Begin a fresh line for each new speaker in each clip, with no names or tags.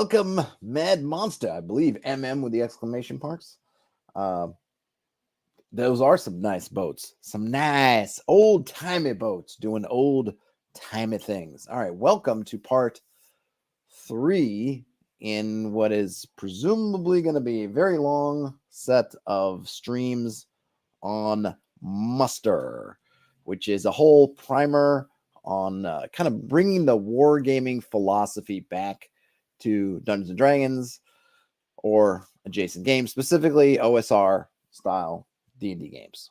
welcome, Mad Monster. I believe MM with the exclamation marks. Those are some nice boats. Some nice old-timey boats doing old-timey things. All right, welcome to part 3 in what is presumably going to be a very long set of streams on Muster, which is a whole primer on kind of bringing the wargaming philosophy back to Dungeons and Dragons or adjacent games, specifically OSR style D&D games.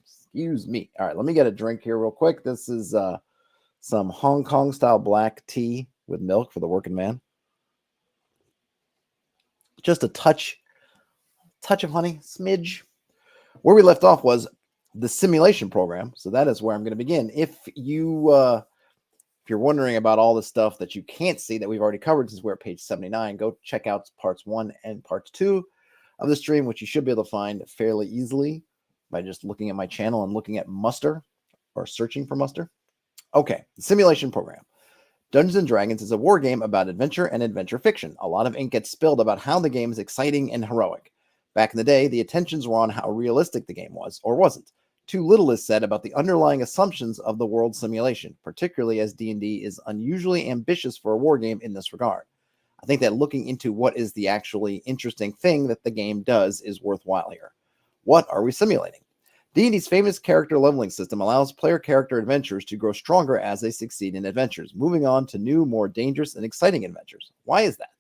Excuse me. All right, let me get a drink here real quick. This is some Hong Kong style black tea with milk for the working man. Just a touch of honey, smidge. Where we left off was the simulation program. So that is where I'm going to begin. If you're wondering about all the stuff that you can't see that we've already covered, since we're at page 79, go check out parts 1 and parts 2 of the stream, which you should be able to find fairly easily by just looking at my channel and looking at Muster or searching for Muster. Okay, the simulation program. Dungeons and Dragons is a war game about adventure and adventure fiction. A lot of ink gets spilled about how the game is exciting and heroic. Back in the day, the attentions were on how realistic the game was, or wasn't. Too little is said about the underlying assumptions of the world simulation, particularly as D&D is unusually ambitious for a war game in this regard. I think that looking into what is the actually interesting thing that the game does is worthwhile here. What are we simulating? D&D's famous character leveling system allows player character adventurers to grow stronger as they succeed in adventures, moving on to new, more dangerous and exciting adventures. Why is that?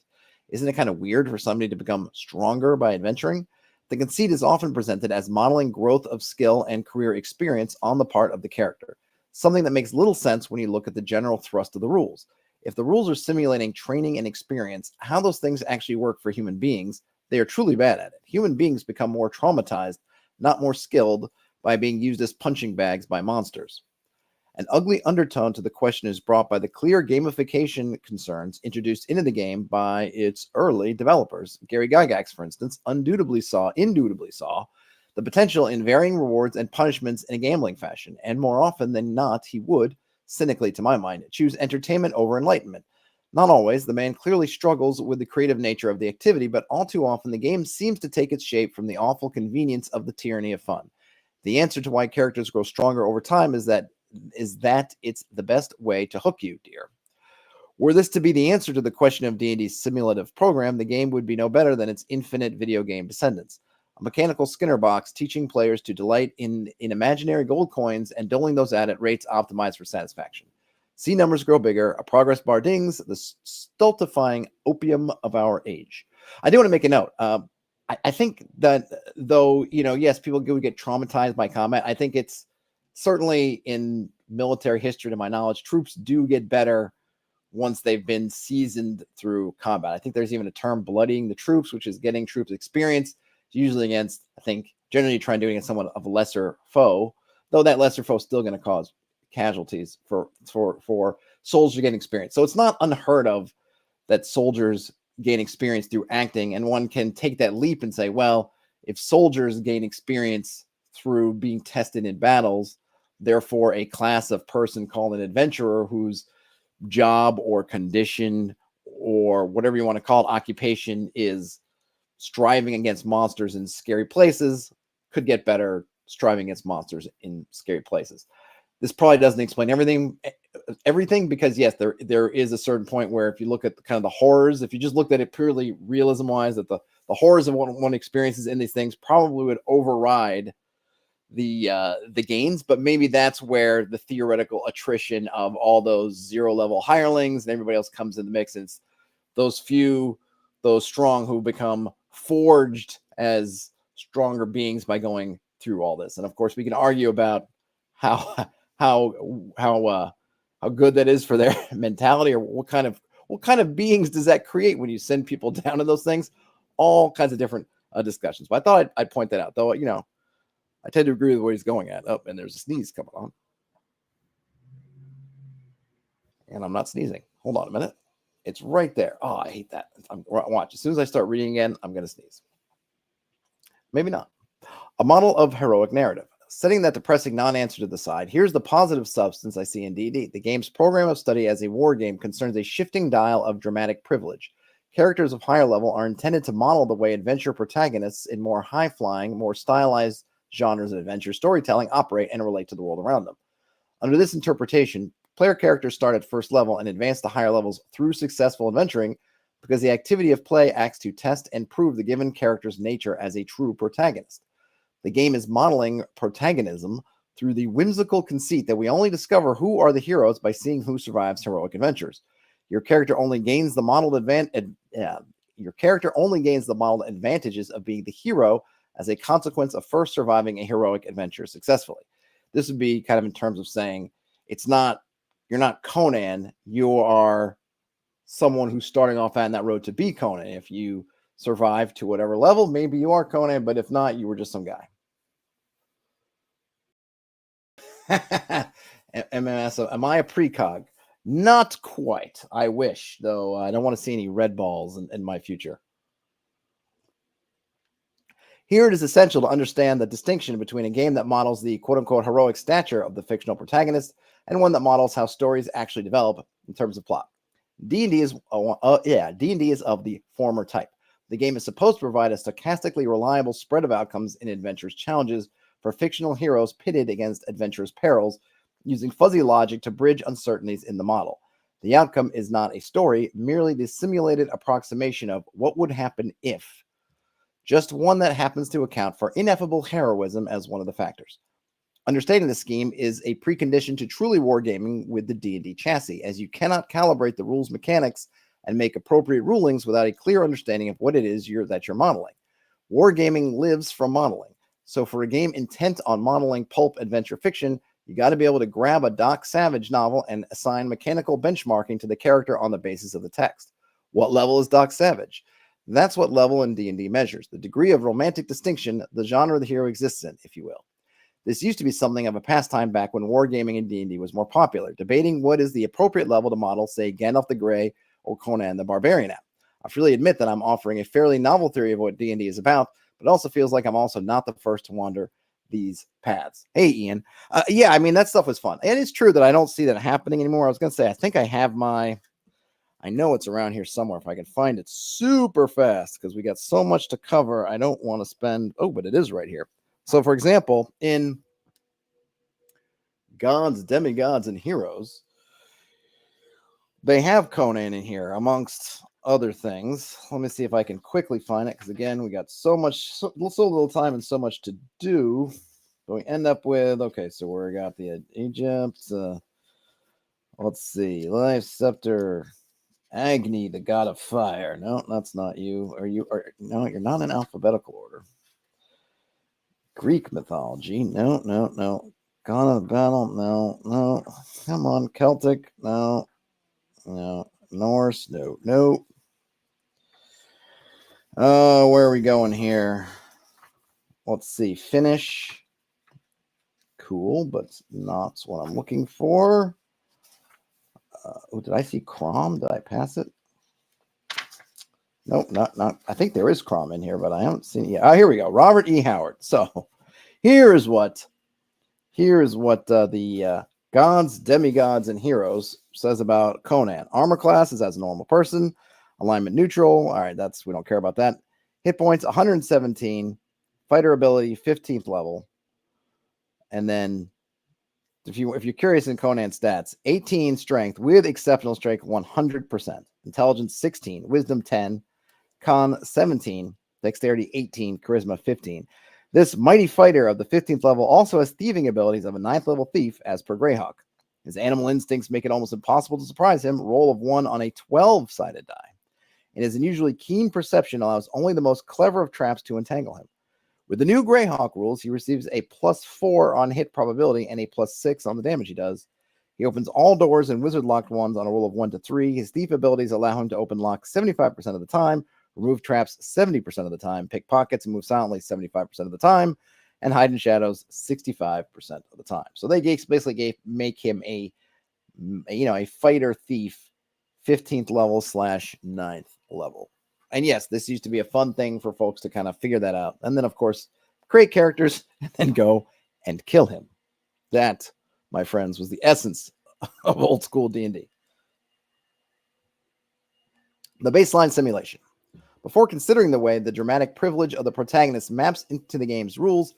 Isn't it kind of weird for somebody to become stronger by adventuring? The conceit is often presented as modeling growth of skill and career experience on the part of the character, something that makes little sense when you look at the general thrust of the rules. If the rules are simulating training and experience, how those things actually work for human beings, they are truly bad at it. Human beings become more traumatized, not more skilled, by being used as punching bags by monsters. An ugly undertone to the question is brought by the clear gamification concerns introduced into the game by its early developers. Gary Gygax, for instance, indubitably saw the potential in varying rewards and punishments in a gambling fashion, and more often than not, he would, cynically to my mind, choose entertainment over enlightenment. Not always. The man clearly struggles with the creative nature of the activity, but all too often the game seems to take its shape from the awful convenience of the tyranny of fun. The answer to why characters grow stronger over time is that it's the best way to hook you, dear. Were this to be the answer to the question of D&D's simulative program, the game would be no better than its infinite video game descendants. A mechanical Skinner box teaching players to delight in imaginary gold coins and doling those out at rates optimized for satisfaction. See numbers grow bigger, a progress bar dings, the stultifying opium of our age. I do want to make a note. I think that, though, yes, people would get traumatized by combat. I think it's certainly in military history, to my knowledge, troops do get better once they've been seasoned through combat. I think there's even a term, bloodying the troops, which is getting troops experience, usually against, I think, generally trying to do it against someone of a lesser foe, though that lesser foe is still going to cause casualties for soldiers getting experience. So it's not unheard of that soldiers gain experience through acting, and one can take that leap and say, well, if soldiers gain experience through being tested in battles, therefore a class of person called an adventurer whose job or condition or whatever you want to call it, occupation, is striving against monsters in scary places, could get better striving against monsters in scary places. This probably doesn't explain everything because, yes, there is a certain point where if you look at kind of the horrors, if you just looked at it purely realism-wise, that the horrors of what one experiences in these things probably would override the gains, but maybe that's where the theoretical attrition of all those zero-level hirelings and everybody else comes in the mix. And it's those strong who become forged as stronger beings by going through all this. And of course, we can argue about how good that is for their mentality, or what kind of beings does that create when you send people down to those things. All kinds of different discussions. But I thought I'd point that out, though. I tend to agree with where he's going at. Oh, and there's a sneeze coming on, and I'm not sneezing. Hold on a minute. It's right there. Oh, I hate that. Watch. As soon as I start reading again, I'm going to sneeze. Maybe not. A model of heroic narrative. Setting that depressing non-answer to the side, here's the positive substance I see in D&D. The game's program of study as a war game concerns a shifting dial of dramatic privilege. Characters of higher level are intended to model the way adventure protagonists in more high-flying, more stylized genres of adventure storytelling operate and relate to the world around them. Under this interpretation, player characters start at first level and advance to higher levels through successful adventuring because the activity of play acts to test and prove the given character's nature as a true protagonist. The game is modeling protagonism through the whimsical conceit that we only discover who are the heroes by seeing who survives heroic adventures. Your character only gains the modeled advantages of being the hero as a consequence of first surviving a heroic adventure successfully. This would be kind of in terms of saying you're not Conan, you are someone who's starting off on that road to be Conan. If you survive to whatever level, maybe you are Conan, but if not, you were just some guy. MMS, am I a precog? Not quite. I wish, though. I don't want to see any red balls in my future. Here it is essential to understand the distinction between a game that models the quote-unquote heroic stature of the fictional protagonist and one that models how stories actually develop in terms of plot. D&D is of the former type. The game is supposed to provide a stochastically reliable spread of outcomes in adventurous challenges for fictional heroes pitted against adventurous perils, using fuzzy logic to bridge uncertainties in the model. The outcome is not a story, merely the simulated approximation of what would happen if. Just one that happens to account for ineffable heroism as one of the factors. Understanding the scheme is a precondition to truly wargaming with the D&D chassis, as you cannot calibrate the rules mechanics and make appropriate rulings without a clear understanding of what it is that you're modeling. Wargaming lives from modeling. So for a game intent on modeling pulp adventure fiction, you got to be able to grab a Doc Savage novel and assign mechanical benchmarking to the character on the basis of the text. What level is Doc Savage? That's what level in D&D measures, the degree of romantic distinction the genre the hero exists in, if you will. This used to be something of a pastime back when wargaming in D&D was more popular, debating what is the appropriate level to model, say, Gandalf the Grey or Conan the Barbarian at. I freely admit that I'm offering a fairly novel theory of what D&D is about, but it also feels like I'm also not the first to wander these paths. Hey, Ian. Yeah, I mean, that stuff was fun. And it's true that I don't see that happening anymore. I was going to say, I think I have I know it's around here somewhere if I can find it super fast because we got so much to cover. I don't want to spend, but it is right here. So, for example, in Gods, Demigods, and Heroes, they have Conan in here amongst other things. Let me see if I can quickly find it because, again, we got so little time and so much to do. But we end up with, okay, so we got the Egypt. Let's see. Life Scepter. Agni, the god of fire. No, that's not you. No, you're not in alphabetical order. Greek mythology. No. God of battle. No. Come on. Celtic. No. Norse. No. Where are we going here? Let's see. Finnish. Cool, but not what I'm looking for. Did I see Crom? Did I pass it? Nope, not. I think there is Crom in here, but I haven't seen it yet. Here we go. Robert E. Howard. So here is what the Gods, Demigods, and Heroes says about Conan. Armor class is as a normal person. Alignment neutral. All right, we don't care about that. Hit points 117. Fighter ability 15th level. And then if you're curious in Conan stats, 18 strength with exceptional strength 100%. Intelligence 16, wisdom 10, con 17, dexterity 18, charisma 15. This mighty fighter of the 15th level also has thieving abilities of a 9th level thief as per Greyhawk. His animal instincts make it almost impossible to surprise him. Roll of 1 on a 12-sided die. And his unusually keen perception allows only the most clever of traps to entangle him. With the new Greyhawk rules, he receives a +4 on hit probability and a +6 on the damage he does. He opens all doors and wizard-locked ones on a roll of 1 to 3. His thief abilities allow him to open locks 75% of the time, remove traps 70% of the time, pick pockets and move silently 75% of the time, and hide in shadows 65% of the time. So they basically make him a fighter thief 15th level / 9th level. And yes, this used to be a fun thing for folks to kind of figure that out. And then, of course, create characters and then go and kill him. That, my friends, was the essence of old school D&D. The baseline simulation. Before considering the way the dramatic privilege of the protagonist maps into the game's rules,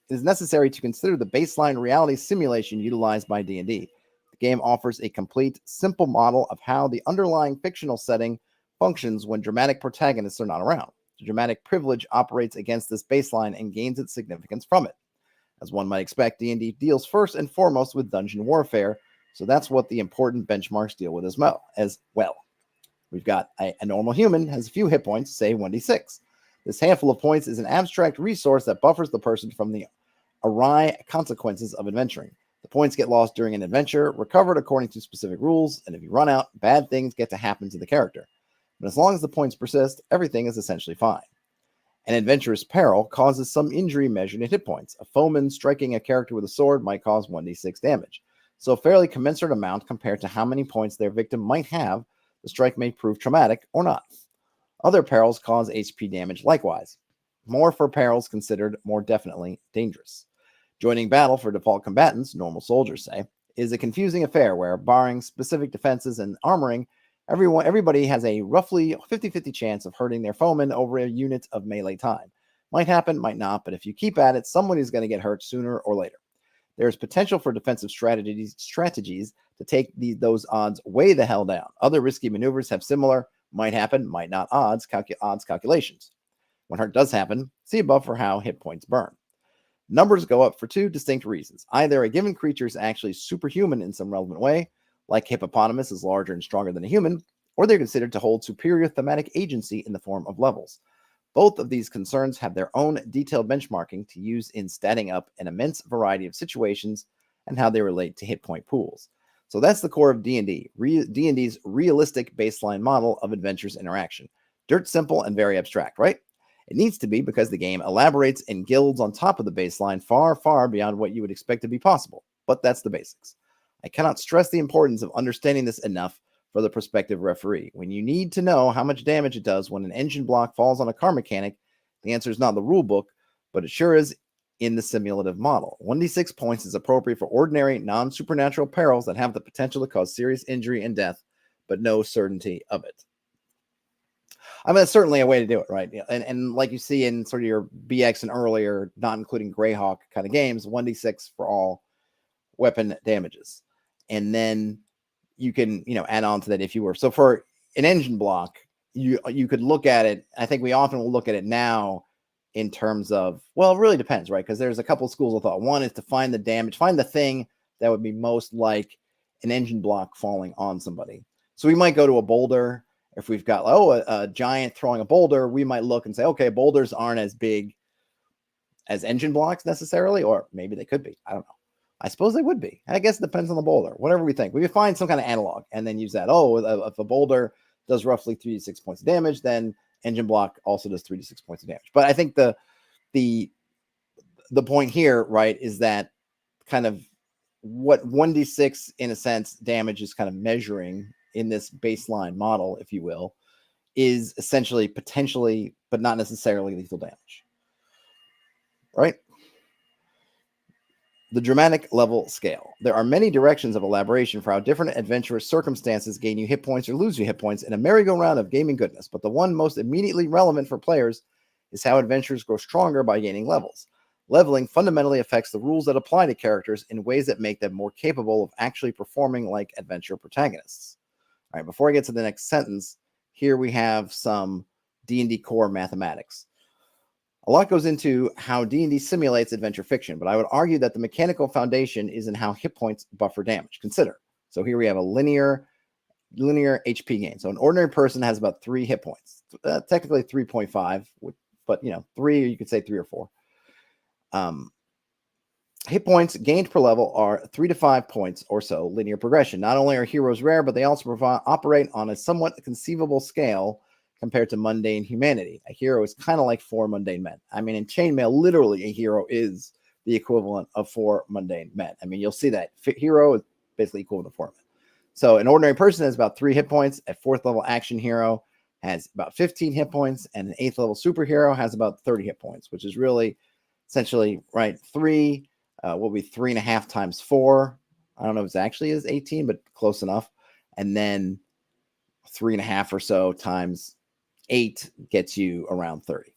it is necessary to consider the baseline reality simulation utilized by D&D. The game offers a complete, simple model of how the underlying fictional setting functions when dramatic protagonists are not around. The dramatic privilege operates against this baseline and gains its significance from it. As one might expect, D&D deals first and foremost with dungeon warfare, so that's what the important benchmarks deal with as well. We've got a normal human has a few hit points, say 1d6. This handful of points is an abstract resource that buffers the person from the awry consequences of adventuring. The points get lost during an adventure, recovered according to specific rules, and if you run out, bad things get to happen to the character. But as long as the points persist, everything is essentially fine. An adventurous peril causes some injury measured in hit points. A foeman striking a character with a sword might cause 1d6 damage. So a fairly commensurate amount compared to how many points their victim might have. The strike may prove traumatic or not. Other perils cause HP damage likewise. More for perils considered more definitely dangerous. Joining battle for default combatants, normal soldiers say, is a confusing affair where, barring specific defenses and armoring, everybody has a roughly 50-50 chance of hurting their foeman over a unit of melee time. Might happen, might not, but if you keep at it, someone is going to get hurt sooner or later. There is potential for defensive strategies to take those odds way the hell down. Other risky maneuvers have similar, might happen, might not odds calculations. When hurt does happen, see above for how hit points burn. Numbers go up for two distinct reasons. Either a given creature is actually superhuman in some relevant way, like hippopotamus is larger and stronger than a human, or they're considered to hold superior thematic agency in the form of levels. Both of these concerns have their own detailed benchmarking to use in statting up an immense variety of situations and how they relate to hit point pools. So that's the core of D&D. D&D's realistic baseline model of adventure's interaction. Dirt simple and very abstract, right? It needs to be because the game elaborates and guilds on top of the baseline far, far beyond what you would expect to be possible. But that's the basics. I cannot stress the importance of understanding this enough for the prospective referee. When you need to know how much damage it does when an engine block falls on a car mechanic, the answer is not the rule book, but it sure is in the simulative model. 1d6 points is appropriate for ordinary, non-supernatural perils that have the potential to cause serious injury and death, but no certainty of it. I mean, it's certainly a way to do it, right? And like you see in sort of your BX and earlier, not including Greyhawk kind of games, 1d6 for all weapon damages. And then you can, add on to that if you were. So for an engine block, you could look at it. I think we often will look at it now in terms of, well, it really depends, right? Because there's a couple of schools of thought. One is to find the damage, find the thing that would be most like an engine block falling on somebody. So we might go to a boulder. If we've got, a giant throwing a boulder, we might look and say, okay, boulders aren't as big as engine blocks necessarily, or maybe they could be. I don't know. I suppose they would be. I guess it depends on the boulder, whatever we think. We could find some kind of analog and then use that. If a boulder does roughly 3 to 6 points of damage, then engine block also does 3 to 6 points of damage. But I think the point here, right, is that kind of what 1d6 in a sense damage is kind of measuring in this baseline model, if you will, is essentially potentially, but not necessarily lethal damage, right? The dramatic level scale. There are many directions of elaboration for how different adventurous circumstances gain you hit points or lose you hit points in a merry-go-round of gaming goodness, but the one most immediately relevant for players is how adventurers grow stronger by gaining levels. Leveling fundamentally affects the rules that apply to characters in ways that make them more capable of actually performing like adventure protagonists. All right, before I get to the next sentence, here we have some D&D core mathematics. A lot goes into how D&D simulates adventure fiction, but I would argue that the mechanical foundation is in how hit points buffer damage. Consider. So here we have a linear HP gain. So an ordinary person has about 3 hit points. Technically 3.5, but 3, you could say 3 or 4. Hit points gained per level are 3 to 5 points or so linear progression. Not only are heroes rare, but they also operate on a somewhat conceivable scale compared to mundane humanity. A hero is kind of like 4 mundane men. I mean, in chainmail, literally a hero is the equivalent of 4 mundane men. I mean, you'll see that hero is basically equal to 4 men. So an ordinary person has about 3 hit points. A 4th level action hero has about 15 hit points, and an 8th level superhero has about 30 hit points, which is really essentially right 3 will be 3.5 times 4. I don't know if it actually is 18, but close enough. And then 3.5 or so times 8 gets you around 30.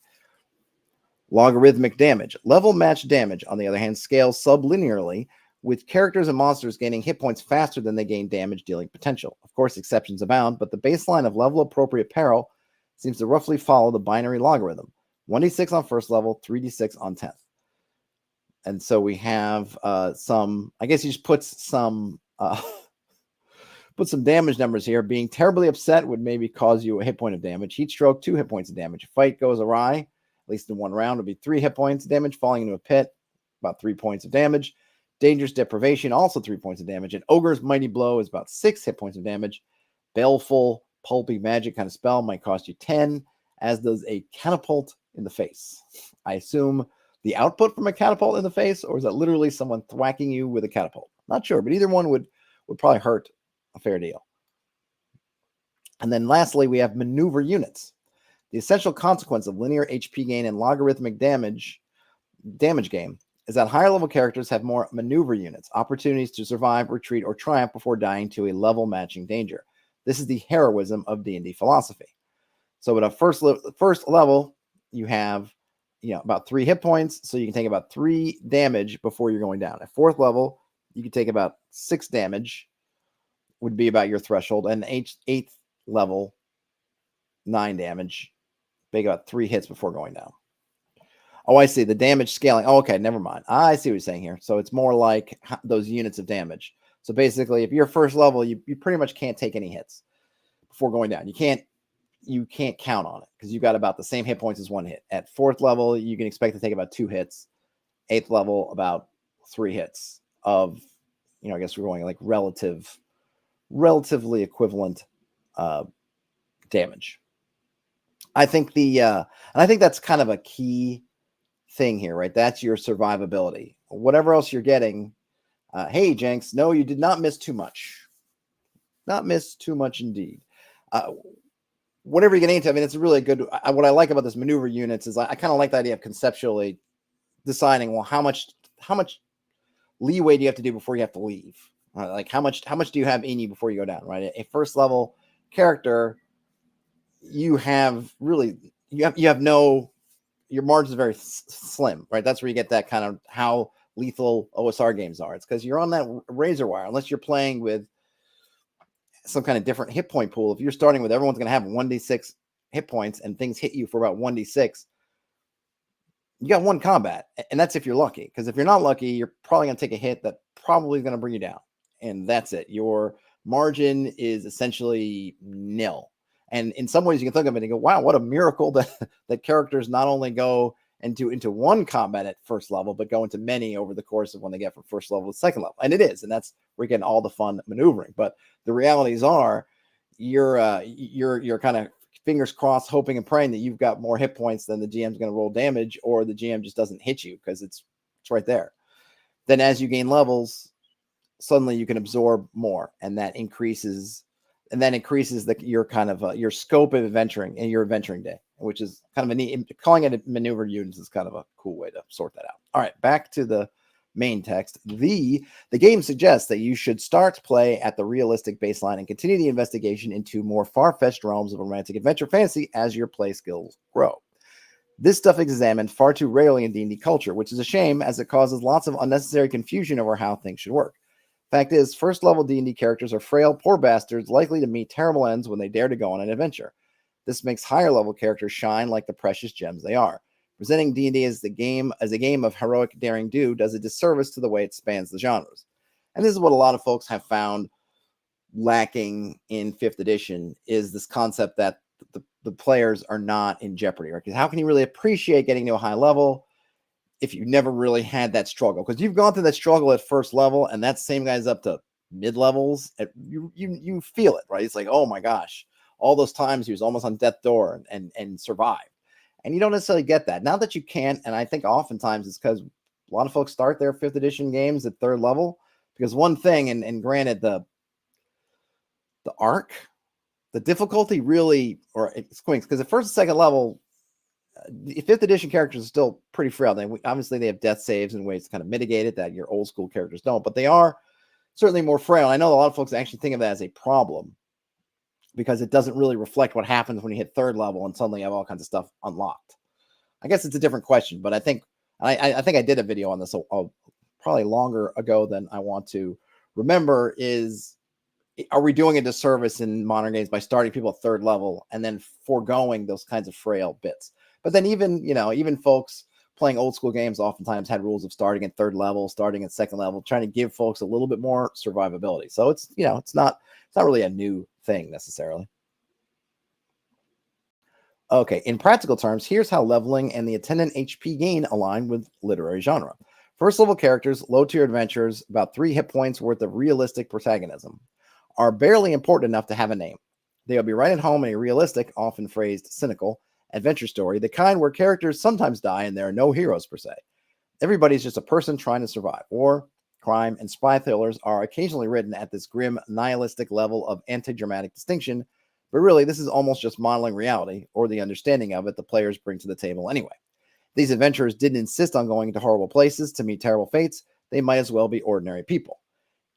Logarithmic damage. Level match damage, on the other hand, scales sublinearly, with characters and monsters gaining hit points faster than they gain damage dealing potential. Of course, exceptions abound, but the baseline of level appropriate peril seems to roughly follow the binary logarithm. 1d6 on first level, 3d6 on 10th. And so we have some, I guess he just puts some put some damage numbers here. Being terribly upset would maybe cause you a hit point of damage. Heat stroke, 2 hit points of damage. If fight goes awry, at least in one round, would be 3 hit points of damage. Falling into a pit, about 3 points of damage. Dangerous deprivation, also 3 points of damage. And Ogre's Mighty Blow is about 6 hit points of damage. Baleful, pulpy magic kind of spell might cost you 10, as does a catapult in the face. I assume the output from a catapult in the face, or is that literally someone thwacking you with a catapult? Not sure, but either one would probably hurt a fair deal. And then lastly, we have maneuver units. The essential consequence of linear HP gain and logarithmic damage game is that higher level characters have more maneuver units, opportunities to survive, retreat, or triumph before dying to a level matching danger. This is the heroism of D&D philosophy. So at a first level, you have about 3 hit points, so you can take about 3 damage before you're going down. At 4th level, you can take about 6 damage, would be about your threshold, and 8th level, 9 damage, take about 3 hits before going down. Oh, I see. The damage scaling. Oh, okay, never mind. I see what you're saying here. So it's more like those units of damage. So basically, if you're first level, you pretty much can't take any hits before going down. You can't count on it because you've got about the same hit points as 1 hit. At 4th level, you can expect to take about 2 hits. 8th level, about 3 hits of, I guess we're going like relatively equivalent damage. I think and I think that's kind of a key thing here, right? That's your survivability. Whatever else you're getting, hey, Jenks, no, you did not miss too much. Not miss too much indeed. Whatever you're getting into, I mean, it's really good. What I like about this maneuver units is I kind of like the idea of conceptually deciding, well, how much leeway do you have to do before you have to leave? Like how much do you have in you before you go down, right? A first level character, you have no, your margins are very slim, right? That's where you get that kind of how lethal OSR games are. It's because you're on that razor wire, unless you're playing with some kind of different hit point pool. If you're starting with everyone's going to have 1d6 hit points and things hit you for about 1d6, you got 1 combat, and that's if you're lucky. Because if you're not lucky, you're probably going to take a hit that probably is going to bring you down, and that's it. Your margin is essentially nil. And in some ways, you can think of it and go, "Wow, what a miracle that characters not only go into 1 combat at first level, but go into many over the course of when they get from first level to second level." And it is, and that's where you're getting all the fun maneuvering. But the realities are, you're kind of fingers crossed, hoping and praying that you've got more hit points than the GM's going to roll damage, or the GM just doesn't hit you because it's right there. Then as you gain levels, suddenly you can absorb more, and that increases your scope of adventuring and your adventuring day, which is kind of a neat. Calling it a maneuver units is kind of a cool way to sort that out. All right, back to the main text. The game suggests that you should start play at the realistic baseline and continue the investigation into more far-fetched realms of romantic adventure fantasy as your play skills grow. This stuff is examined far too rarely in D&D culture, which is a shame, as it causes lots of unnecessary confusion over how things should work. Fact is, first level D&D characters are frail, poor bastards, likely to meet terrible ends when they dare to go on an adventure. This makes higher level characters shine like the precious gems they are. Presenting D&D as a game of heroic daring do does a disservice to the way it spans the genres. And this is what a lot of folks have found lacking in 5th edition, is this concept that the players are not in jeopardy. Right? Because how can you really appreciate getting to a high level if you never really had that struggle? Because you've gone through that struggle at first level, and that same guy's up to mid levels. You feel it, right? It's like, oh my gosh, all those times he was almost on death's door and survived. And you don't necessarily get that. Now that you can't, and I think oftentimes it's because a lot of folks start their 5th edition games at 3rd level, because one thing, and granted, the arc, the difficulty really, or it's quick, because at 1st and 2nd level, the 5th edition characters are still pretty frail. Obviously, they have death saves and ways to kind of mitigate it that your old school characters don't, but they are certainly more frail. I know a lot of folks actually think of that as a problem because it doesn't really reflect what happens when you hit 3rd level and suddenly you have all kinds of stuff unlocked. I guess it's a different question, but I think I did a video on this probably longer ago than I want to remember. Are we doing a disservice in modern games by starting people at 3rd level and then foregoing those kinds of frail bits? But then even folks playing old school games oftentimes had rules of starting at 3rd level, starting at 2nd level, trying to give folks a little bit more survivability. So it's not really a new thing necessarily. Okay, in practical terms, here's how leveling and the attendant HP gain align with literary genre. First level characters, low tier adventurers, about 3 hit points worth of realistic protagonism, are barely important enough to have a name. They'll be right at home in a realistic, often phrased cynical, adventure story, the kind where characters sometimes die and there are no heroes per se. Everybody's just a person trying to survive. War, crime, and spy thrillers are occasionally written at this grim, nihilistic level of anti-dramatic distinction, but really this is almost just modeling reality, or the understanding of it the players bring to the table anyway. These adventurers didn't insist on going into horrible places to meet terrible fates. They might as well be ordinary people.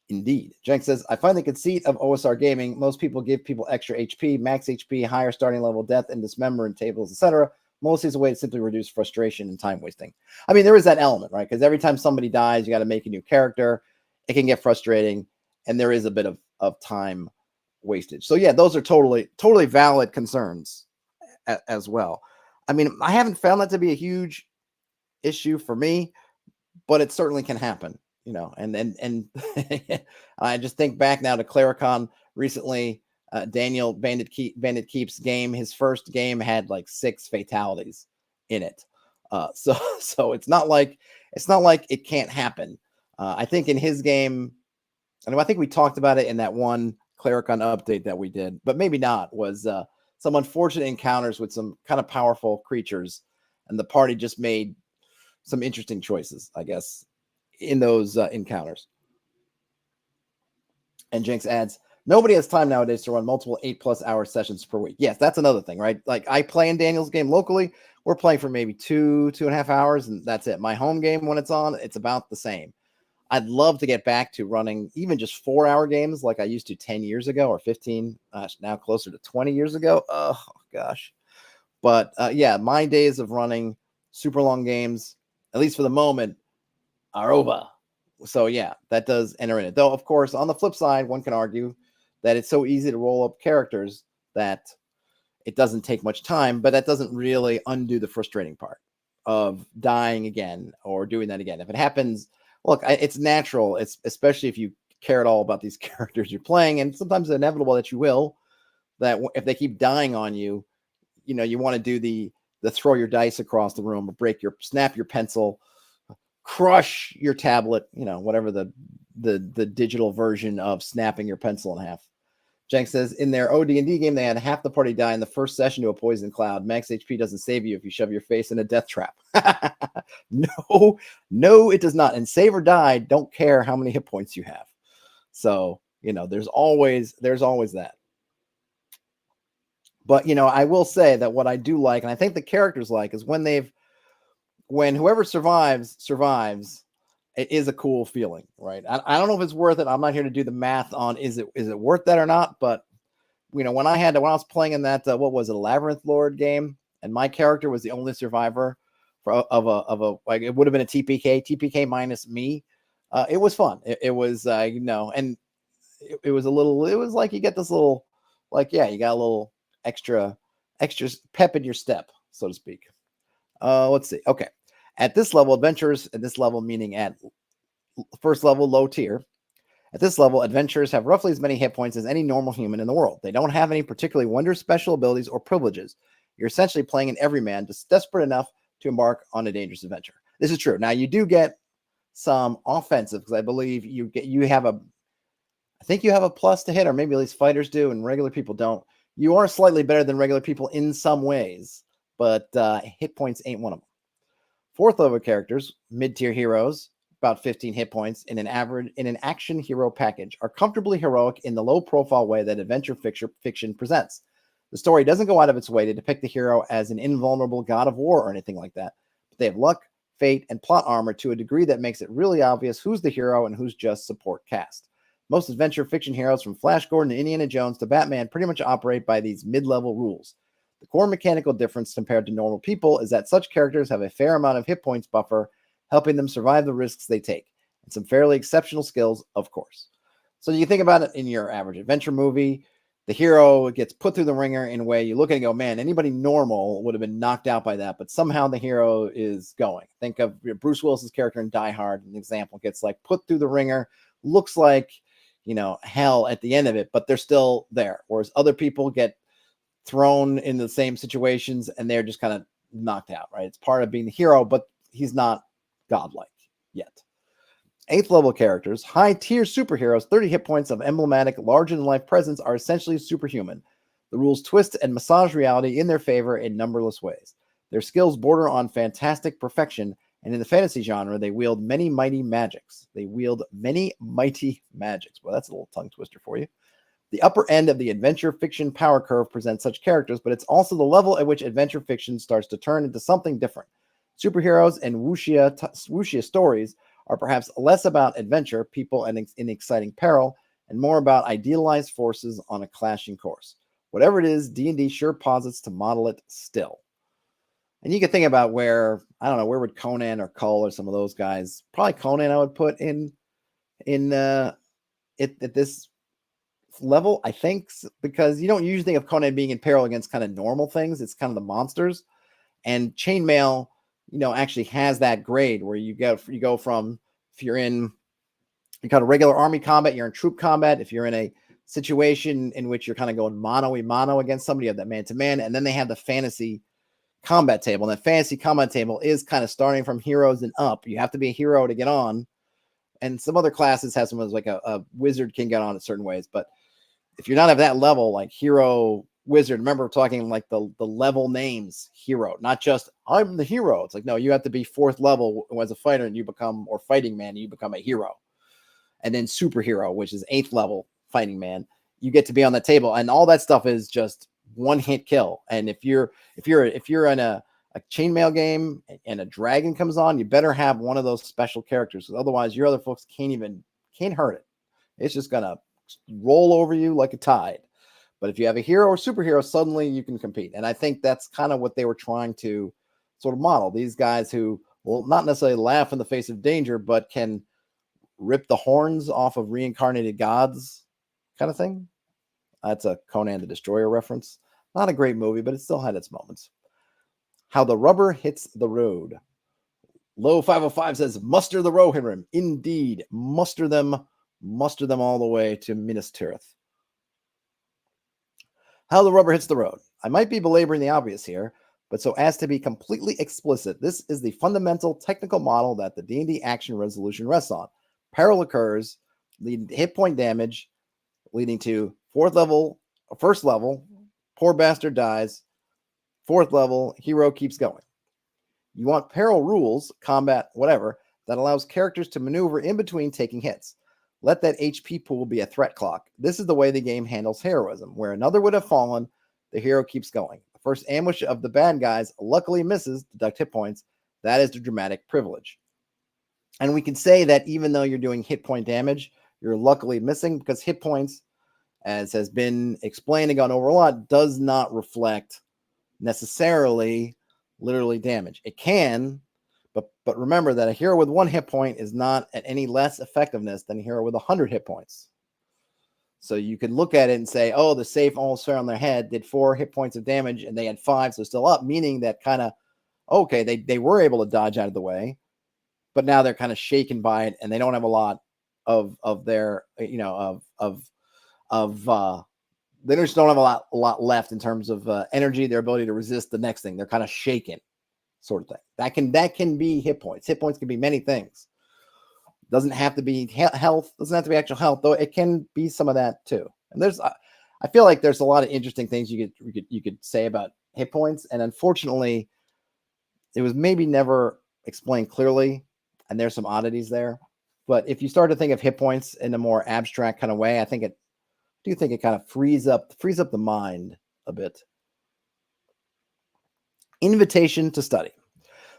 Indeed. Jenk says, I find the conceit of OSR gaming. Most people give people extra HP, max HP, higher starting level, death and dismember in tables, etc. Mostly as a way to simply reduce frustration and time wasting. I mean, there is that element, right? Because every time somebody dies, you got to make a new character. It can get frustrating, and there is a bit of time wastage. So yeah, those are totally valid concerns as well. I mean, I haven't found that to be a huge issue for me, but it certainly can happen. And I just think back now to Claricon recently. Daniel Bandit Keep's game, his first game had like 6 fatalities in it. So it's not like it can't happen. I think in his game, I think we talked about it in that one Claricon update that we did, but maybe not, was some unfortunate encounters with some kind of powerful creatures, and the party just made some interesting choices, I guess, in those encounters. And Jenks adds, nobody has time nowadays to run multiple 8+ hour sessions per week. Yes, that's another thing, right? Like, I play in Daniel's game locally. We're playing for maybe 2.5 hours, and that's it. My home game, when it's on, it's about the same. I'd love to get back to running even just 4-hour games like I used to 10 years ago, or 15, now closer to 20 years ago. Oh, gosh. But yeah, my days of running super long games, at least for the moment, are over. So yeah, that does enter in it. Though, of course, on the flip side, one can argue that it's so easy to roll up characters that it doesn't take much time, but that doesn't really undo the frustrating part of dying again or doing that again. If it happens, look, it's natural. It's especially if you care at all about these characters you're playing, and sometimes it's inevitable that you will, that if they keep dying on you, you want to do the throw your dice across the room, or snap your pencil, crush your tablet, whatever the digital version of snapping your pencil in half. Jenk says, in their OD&D game, they had half the party die in the first session to a poison cloud. Max HP doesn't save you if you shove your face in a death trap. No, it does not. And save or die, don't care how many hit points you have. So, there's always that. But, I will say that what I do like, and I think the characters like, is when whoever survives, it is a cool feeling, right? I don't know if it's worth it. I'm not here to do the math on is it worth that or not. But when I was playing in that what was it, Labyrinth Lord game, and my character was the only survivor of a like, it would have been a TPK minus me. It was fun. It was and it was like you get this little, like, yeah, you got a little extra pep in your step, so to speak. Let's see. Okay. At this level, adventurers, at this level, meaning at first level, low tier, at this level, adventurers have roughly as many hit points as any normal human in the world. They don't have any particularly wondrous special abilities or privileges. You're essentially playing an everyman, just desperate enough to embark on a dangerous adventure. This is true. Now, you do get some offensive, because I believe you have a plus to hit, or maybe at least fighters do, and regular people don't. You are slightly better than regular people in some ways, but hit points ain't one of them. 4th level characters, mid-tier heroes, about 15 hit points in an action hero package, are comfortably heroic in the low-profile way that adventure fiction presents. The story doesn't go out of its way to depict the hero as an invulnerable god of war or anything like that. But they have luck, fate, and plot armor to a degree that makes it really obvious who's the hero and who's just support cast. Most adventure fiction heroes, from Flash Gordon to Indiana Jones to Batman, pretty much operate by these mid-level rules. The core mechanical difference compared to normal people is that such characters have a fair amount of hit points buffer, helping them survive the risks they take, and some fairly exceptional skills, of course. So you think about it in your average adventure movie, the hero gets put through the ringer in a way you look at and go, man, anybody normal would have been knocked out by that, but somehow the hero is going. Think of Bruce Willis's character in Die Hard, an example, gets like put through the ringer, looks like, hell at the end of it, but they're still there. Whereas other people get thrown in the same situations and they're just kind of knocked out, right? It's part of being the hero, but he's not godlike yet. 8th level characters, high tier superheroes, 30 hit points of emblematic, larger than life presence are essentially superhuman. The rules twist and massage reality in their favor in numberless ways. Their skills border on fantastic perfection, and in the fantasy genre, they wield many mighty magics. Well, that's a little tongue twister for you. The upper end of the adventure fiction power curve presents such characters, but it's also the level at which adventure fiction starts to turn into something different. Superheroes and wuxia stories are perhaps less about adventure, people in exciting peril, and more about idealized forces on a clashing course. Whatever it is, D&D sure posits to model it still. And you can think about where would Conan or Cull or some of those guys, probably Conan I would put in at this level, I think, because you don't usually think of Conan being in peril against kind of normal things. It's kind of the monsters. And chainmail, actually has that grade where you go from, if you're in kind of regular army combat, you're in troop combat. If you're in a situation in which you're kind of going mano-a-mano against somebody, you have that man-to-man, and then they have the fantasy combat table. And that fantasy combat table is kind of starting from heroes and up. You have to be a hero to get on. And some other classes have some like a wizard can get on in certain ways. But if you're not at that level, like hero, wizard, remember we're talking like the level names hero, not just I'm the hero. It's like, no, you have to be 4th level as a fighter and you become, or fighting man, you become a hero. And then superhero, which is 8th level fighting man, you get to be on the table. And all that stuff is just one hit kill. And if you're in a chainmail game and a dragon comes on, you better have one of those special characters, because otherwise your other folks can't hurt it. It's just gonna roll over you like a tide. But if you have a hero or superhero, suddenly you can compete. And I think that's kind of what they were trying to sort of model. These guys who will not necessarily laugh in the face of danger, but can rip the horns off of reincarnated gods kind of thing. That's a Conan the Destroyer reference. Not a great movie, but it still had its moments. How the rubber hits the road. Low 505 says, muster the Rohirrim. Indeed, muster them all the way to Minas Tirith. How the rubber hits the road. I might be belaboring the obvious here, but so as to be completely explicit, this is the fundamental technical model that the D&D action resolution rests on. Peril occurs, leading to hit point damage, leading to 1st level, poor bastard dies, 4th level, hero keeps going. You want peril rules, combat, whatever, that allows characters to maneuver in between taking hits. Let that HP pool be a threat clock. This is the way the game handles heroism. Where another would have fallen, the hero keeps going. The first ambush of the bad guys luckily misses, deduct hit points. That is the dramatic privilege. And we can say that even though you're doing hit point damage, you're luckily missing, because hit points, as has been explained and gone over a lot, does not reflect necessarily literally damage. It can, but remember that a hero with 1 hit point is not at any less effectiveness than a hero with 100 hit points. So you can look at it and say, oh, the safe almost fell on their head, did 4 hit points of damage, and they had 5, so still up, meaning that kind of, okay, they were able to dodge out of the way, but now they're kind of shaken by it, and they don't have a lot of their, they just don't have a lot left in terms of energy, their ability to resist the next thing. They're kind of shaken, sort of thing. That can be hit points. Hit points can be many things. Doesn't have to be health. Doesn't have to be actual health, though. It can be some of that too. And I feel like there's a lot of interesting things you could say about hit points, and unfortunately, it was maybe never explained clearly, and there's some oddities there. But if you start to think of hit points in a more abstract kind of way, I do think it kind of frees up the mind a bit. Invitation to study.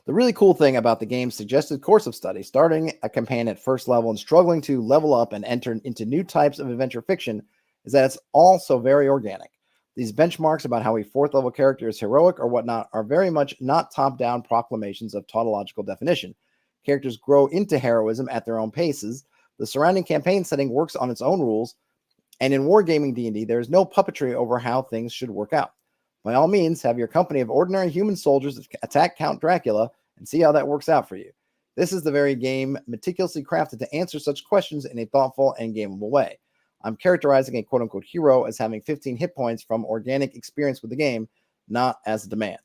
The really cool thing about the game's suggested course of study, starting a campaign at first level and struggling to level up and enter into new types of adventure fiction, is that it's also very organic. These benchmarks about how a fourth level character is heroic or whatnot are very much not top-down proclamations of tautological definition. Characters grow into heroism at their own paces. The surrounding campaign setting works on its own rules, and in Wargaming D&D, there is no puppetry over how things should work out. By all means, have your company of ordinary human soldiers attack Count Dracula and see how that works out for you. This is the very game meticulously crafted to answer such questions in a thoughtful and gameable way. I'm characterizing a quote-unquote hero as having 15 hit points from organic experience with the game, not as a demand.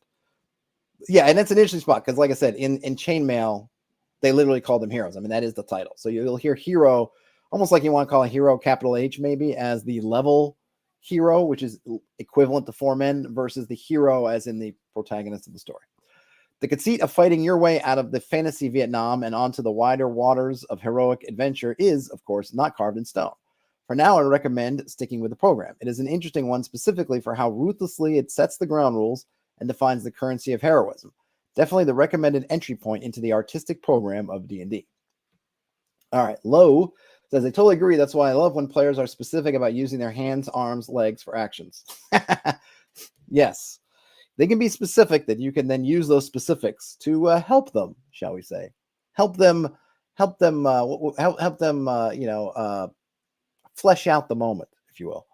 Yeah, and that's an interesting spot, because like I said, in Chainmail, they literally call them heroes. I mean, that is the title. So you'll hear hero, almost like you want to call a hero capital H maybe, as the level hero, which is equivalent to 4 men, versus the hero as in the protagonist of the story. The conceit of fighting your way out of the fantasy Vietnam and onto the wider waters of heroic adventure is, of course, not carved in stone. For now, I recommend sticking with the program. It is an interesting one specifically for how ruthlessly it sets the ground rules and defines the currency of heroism. Definitely the recommended entry point into the artistic program of D&D. All right, Lowe says, I totally agree. That's why I love when players are specific about using their hands, arms, legs for actions. Yes, they can be specific that you can then use those specifics to help them, shall we say. Help them, flesh out the moment, if you will.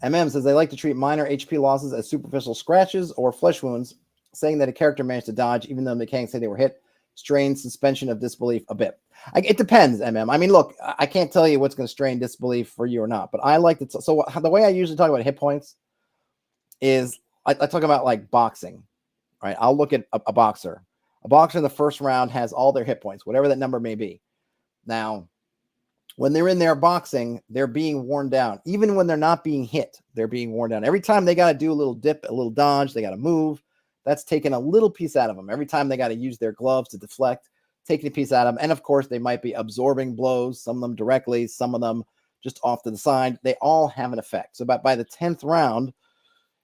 says they like to treat minor HP losses as superficial scratches or flesh wounds, saying that a character managed to dodge even though the mechanics say they were hit strains suspension of disbelief a bit. It depends, I mean, look, I can't tell you what's going to strain disbelief for you or not, but I like to. So the way I usually talk about hit points is I talk about like boxing, right? I'll look at a boxer. A boxer in the first round has all their hit points, whatever that number may be. Now, when they're in there boxing, they're being worn down. Even when they're not being hit, they're being worn down. Every time they got to do a little dip, a little dodge, they got to move. That's taking a little piece out of them. Every time they got to use their gloves to deflect, taking a piece out of them. And of course, they might be absorbing blows, some of them directly, some of them just off to the side. They all have an effect. So by the 10th round,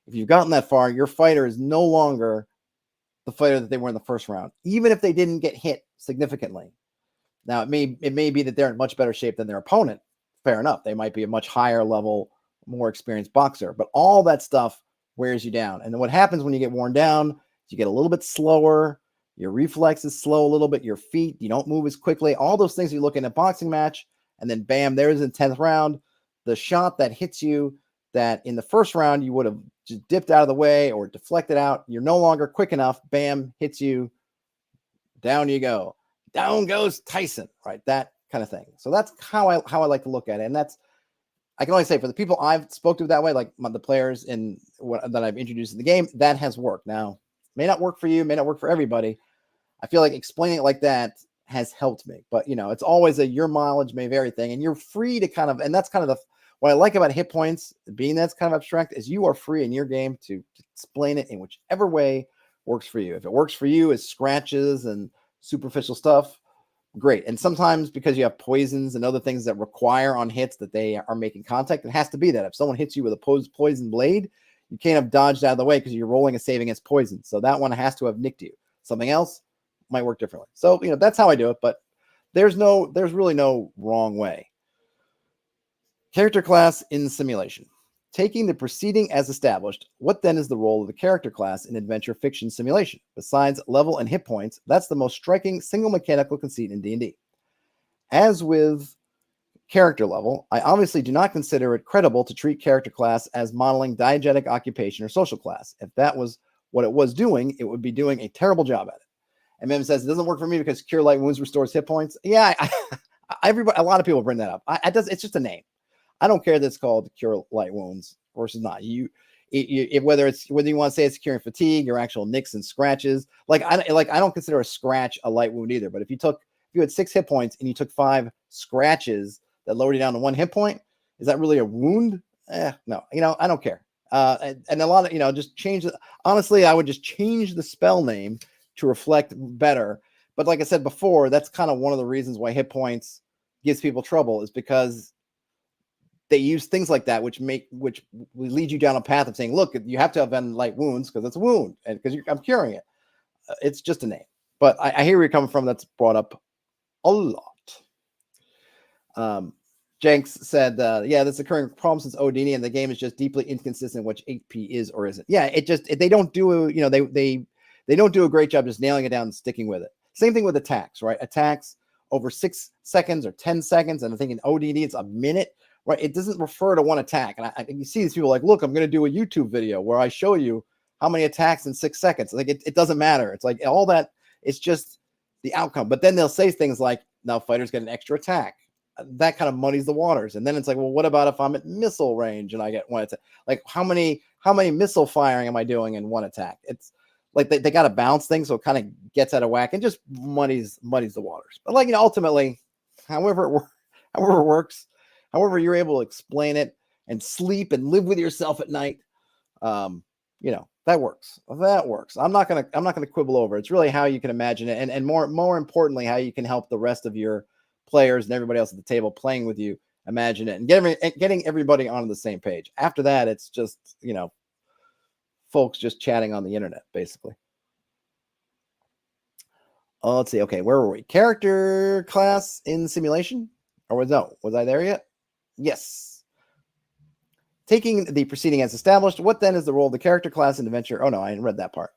if you've gotten that far, your fighter is no longer the fighter that they were in the first round, even if they didn't get hit significantly. Now, it may be that they're in much better shape than their opponent. Fair enough. They might be a much higher level, more experienced boxer. But all that stuff wears you down. And then what happens when you get worn down, you get a little bit slower. Your reflexes slow a little bit. Your feet, you don't move as quickly. All those things you look in a boxing match. And then, bam, there's the 10th round. The shot that hits you that in the first round you would have just dipped out of the way or deflected out. You're no longer quick enough. Bam, hits you. Down you go. Down goes Tyson, right? That kind of thing. So that's how I like to look at it. And that's, I can only say for the people I've spoke to that way, like the players that I've introduced in the game, that has worked. Now, may not work for you, may not work for everybody. I feel like explaining it like that has helped me. But, it's always your mileage may vary thing. And you're free to kind of, and that's kind of what I like about hit points, being that's kind of abstract, is you are free in your game to explain it in whichever way works for you. If it works for you as scratches and superficial stuff, great. And sometimes because you have poisons and other things that require on hits that they are making contact, it has to be that. If someone hits you with a poison blade, you can't have dodged out of the way because you're rolling a save against poison. So that one has to have nicked you. Something else might work differently. So, that's how I do it, but there's really no wrong way. Character class in simulation. Taking the preceding as established, what then is the role of the character class in adventure fiction simulation? Besides level and hit points, that's the most striking single mechanical conceit in D&D. As with character level, I obviously do not consider it credible to treat character class as modeling diegetic occupation or social class. If that was what it was doing, it would be doing a terrible job at it. And Mem says, it doesn't work for me because Cure Light Wounds restores hit points. Yeah, a lot of people bring that up. It's just a name. I don't care that it's called Cure Light Wounds versus not. Whether you want to say it's curing fatigue, your actual nicks and scratches. I don't consider a scratch a light wound either. But if you had 6 hit points and you took 5 scratches that lowered you down to 1 hit point, is that really a wound? No. I don't care. And a lot of just change it. Honestly, I would just change the spell name to reflect better. But like I said before, that's kind of one of the reasons why hit points gives people trouble, is because they use things like that, which lead you down a path of saying, look, you have to have light wounds because it's a wound, and because I'm curing it. It's just a name. But I hear where you're coming from. That's brought up a lot. Jenks said, yeah, that's a current problem since Odini, and the game is just deeply inconsistent which HP is or isn't. Yeah, they don't do, they don't do a great job just nailing it down and sticking with it. Same thing with attacks, right? Attacks over 6 seconds or 10 seconds, and I think in ODD it's a minute, right? It doesn't refer to one attack. And you see these people like, look, I'm going to do a YouTube video where I show you how many attacks in 6 seconds. Like it doesn't matter. It's like all that, it's just the outcome. But then they'll say things like, now fighters get an extra attack. That kind of muddies the waters. And then it's like, well, what about if I'm at missile range and I get one attack? Like how many missile firing am I doing in one attack? It's like they got to balance things, so it kind of gets out of whack and just muddies the waters. But like, ultimately, however it works, however you're able to explain it and sleep and live with yourself at night, that works. That works. I'm not gonna quibble over. It's really how you can imagine it, and more importantly, how you can help the rest of your players and everybody else at the table playing with you imagine it, and getting everybody on the same page. After that, it's just folks just chatting on the internet, basically. Let's see. Okay, where were we? Character class in simulation, or was I there yet? Yes. Taking the proceeding as established, what then is the role of the character class in adventure? Oh no, I read that part.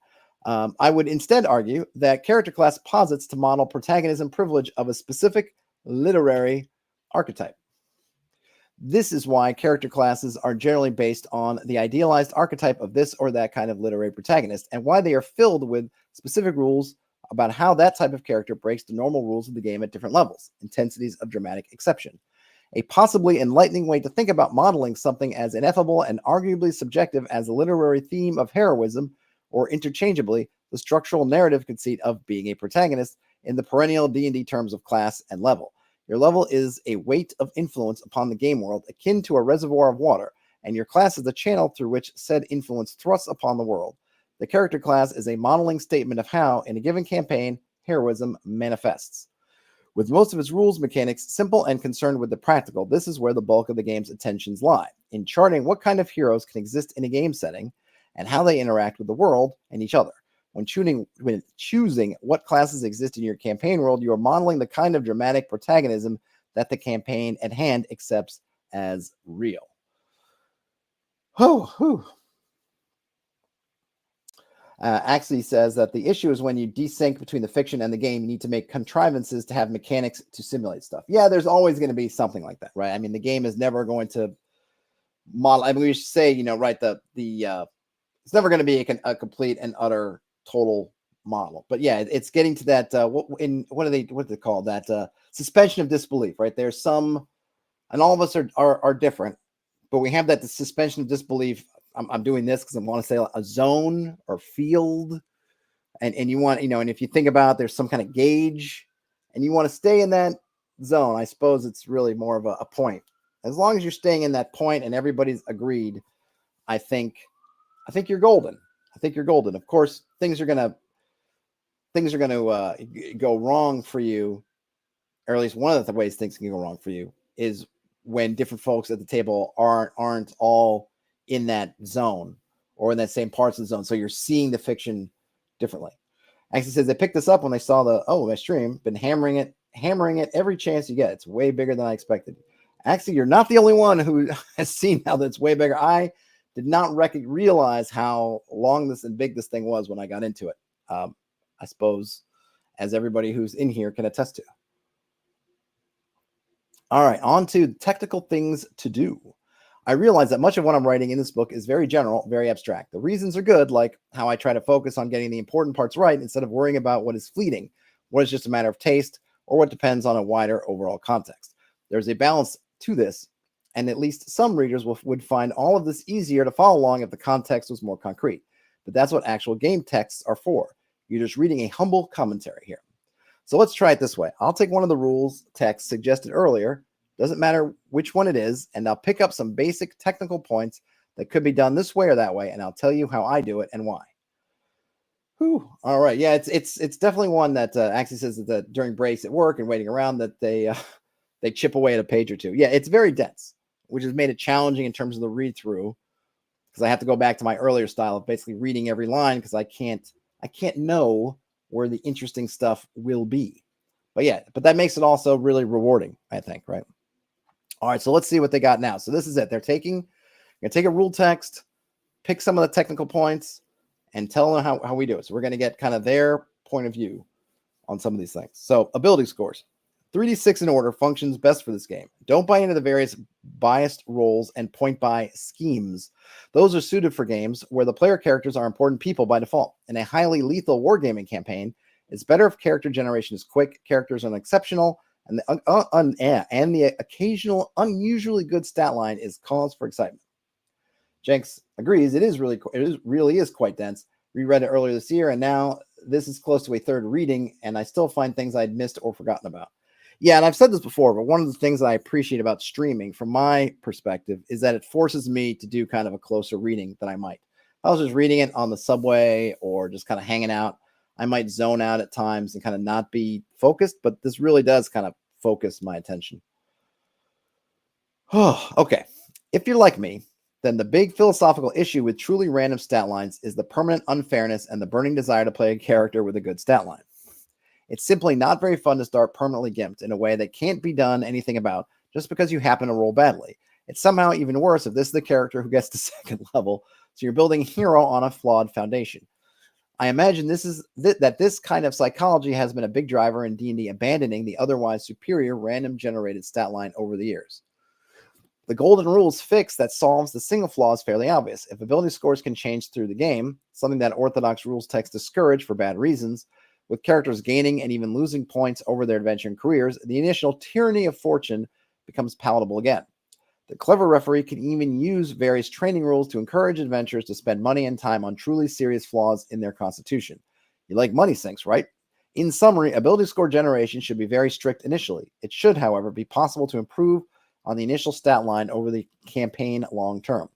I would instead argue that character class posits to model protagonism privilege of a specific literary archetype. This is why character classes are generally based on the idealized archetype of this or that kind of literary protagonist, and why they are filled with specific rules about how that type of character breaks the normal rules of the game at different levels, intensities of dramatic exception. A possibly enlightening way to think about modeling something as ineffable and arguably subjective as the literary theme of heroism, or interchangeably, the structural narrative conceit of being a protagonist in the perennial D&D terms of class and level. Your level is a weight of influence upon the game world, akin to a reservoir of water, and your class is the channel through which said influence thrusts upon the world. The character class is a modeling statement of how, in a given campaign, heroism manifests. With most of its rules mechanics simple and concerned with the practical, this is where the bulk of the game's attentions lie, in charting what kind of heroes can exist in a game setting and how they interact with the world and each other. When choosing what classes exist in your campaign world, you are modeling the kind of dramatic protagonism that the campaign at hand accepts as real. Axie says that the issue is when you desync between the fiction and the game, you need to make contrivances to have mechanics to simulate stuff. Yeah, there's always going to be something like that, right? I mean, the game is never going to model. I mean, we should say, right, it's never going to be a complete and utter total model. But yeah, it's getting to that. What do they call that? Suspension of disbelief, right? There's some, and all of us are different, but we have that suspension of disbelief. I'm doing this because I want to say a zone or field, and you want, and if you think about, there's some kind of gauge, and you want to stay in that zone. I suppose it's really more of a point. As long as you're staying in that point and everybody's agreed, I think you're golden. Of course, things are gonna go wrong for you, or at least one of the ways things can go wrong for you is when different folks at the table aren't all in that zone or in that same parts of the zone. So you're seeing the fiction differently. Actually says they picked this up when they saw my stream, been hammering it every chance you get. It's way bigger than I expected. Actually, you're not the only one who has seen how that's way bigger. I did not realize how long this and big this thing was when I got into it. I suppose, as everybody who's in here can attest to. All right, on to technical things to do. I realize that much of what I'm writing in this book is very general, very abstract. The reasons are good, like how I try to focus on getting the important parts right instead of worrying about what is fleeting, what is just a matter of taste, or what depends on a wider overall context. There's a balance to this, and at least some readers would find all of this easier to follow along if the context was more concrete. But that's what actual game texts are for. You're just reading a humble commentary here. So let's try it this way. I'll take one of the rules text suggested earlier, doesn't matter which one it is, and I'll pick up some basic technical points that could be done this way or that way, and I'll tell you how I do it and why. All right. Yeah, it's definitely one that actually says that during breaks at work and waiting around that they chip away at a page or two. Yeah, it's very dense. which has made it challenging in terms of the read through, because I have to go back to my earlier style of basically reading every line, because I can't know where the interesting stuff will be. But yeah, but that makes it also really rewarding, I think, right? All right, so let's see what they got now. So this is it. They're going to take a rule text, pick some of the technical points, and tell them how we do it. So we're going to get kind of their point of view on some of these things. So ability scores. 3d6 in order functions best for this game. Don't buy into the various biased roles and point buy schemes. Those are suited for games where the player characters are important people by default. In a highly lethal wargaming campaign, it's better if character generation is quick, characters are exceptional, and the occasional unusually good stat line is cause for excitement. Jenks agrees. It really is quite dense. Reread it earlier this year, and now this is close to a third reading, and I still find things I'd missed or forgotten about. Yeah, and I've said this before, but one of the things that I appreciate about streaming, from my perspective, is that it forces me to do kind of a closer reading than I might. If I was just reading it on the subway or just kind of hanging out, I might zone out at times and kind of not be focused, but this really does kind of focus my attention. Oh, okay. If you're like me, then the big philosophical issue with truly random stat lines is the permanent unfairness and the burning desire to play a character with a good stat line. It's simply not very fun to start permanently gimped in a way that can't be done anything about just because you happen to roll badly. It's somehow even worse if this is the character who gets to second level, so you're building a hero on a flawed foundation. I imagine that this kind of psychology has been a big driver in D&D abandoning the otherwise superior random generated stat line over the years. The golden rules fix that solves the single flaw is fairly obvious. If ability scores can change through the game, something that orthodox rules texts discourage for bad reasons, with characters gaining and even losing points over their adventure and careers, the initial tyranny of fortune becomes palatable again. The clever referee can even use various training rules to encourage adventurers to spend money and time on truly serious flaws in their constitution. You like money sinks, right? In summary, ability score generation should be very strict initially. It should, however, be possible to improve on the initial stat line over the campaign long term.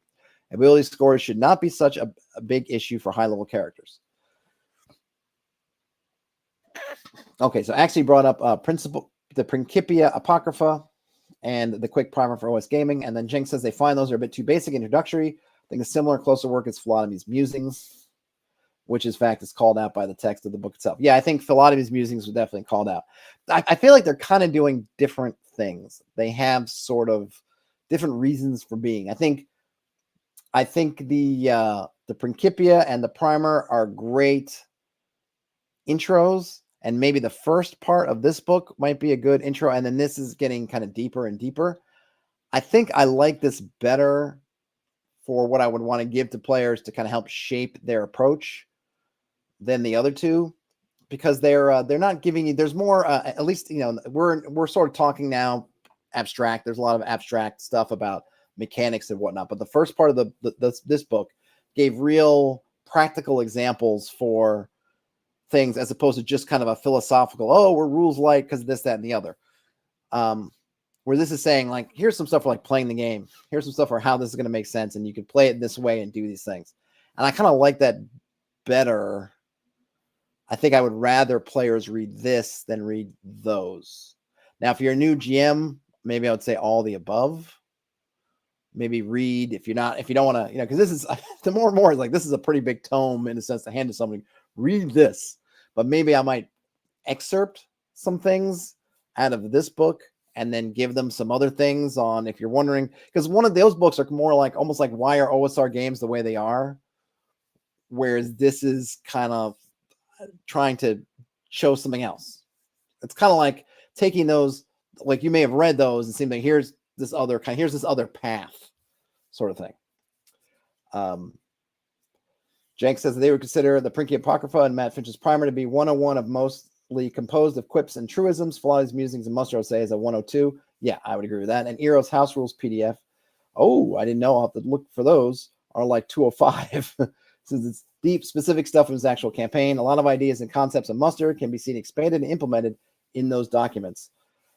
Ability scores should not be such a big issue for high-level characters. Okay, so actually brought up the Principia Apocrypha and the quick primer for OS Gaming, and then Jenks says they find those are a bit too basic introductory. I think a similar closer work is Philotomy's Musings, which in fact is called out by the text of the book itself. Yeah, I think Philotomy's Musings was definitely called out. I feel like they're kind of doing different things. They have sort of different reasons for being. I think the Principia and the primer are great intros, and maybe the first part of this book might be a good intro, and then this is getting kind of deeper and deeper. I think I like this better for what I would want to give to players to kind of help shape their approach than the other two, because they're not giving you. There's more, at least we're sort of talking now abstract. There's a lot of abstract stuff about mechanics and whatnot, but the first part of this book gave real practical examples for things, as opposed to just kind of a philosophical, we're rules light because this, that, and the other. Where this is saying, like, here's some stuff for like playing the game. Here's some stuff for how this is going to make sense, and you can play it this way and do these things. And I kind of like that better. I think I would rather players read this than read those. Now, if you're a new GM, maybe I would say all the above. Maybe read if you don't want to, because this is the more and more is like, this is a pretty big tome in a sense to hand to somebody. Read this, but maybe I might excerpt some things out of this book and then give them some other things on, if you're wondering, because one of those books are more like almost like, why are OSR games the way they are? Whereas this is kind of trying to show something else. It's kind of like taking those, like you may have read those and seeing like, here's this other path sort of thing. Jenks says they would consider the Principia Apocrypha and Matt Finch's primer to be 101 of mostly composed of quips and truisms. Philotomy's Musings and Muster, I would say, is a 102. Yeah, I would agree with that. And Eero's House Rules PDF. Oh, I didn't know. I'll have to look for those. Are like 205. Since it's deep, specific stuff from his actual campaign. A lot of ideas and concepts of Muster can be seen expanded and implemented in those documents.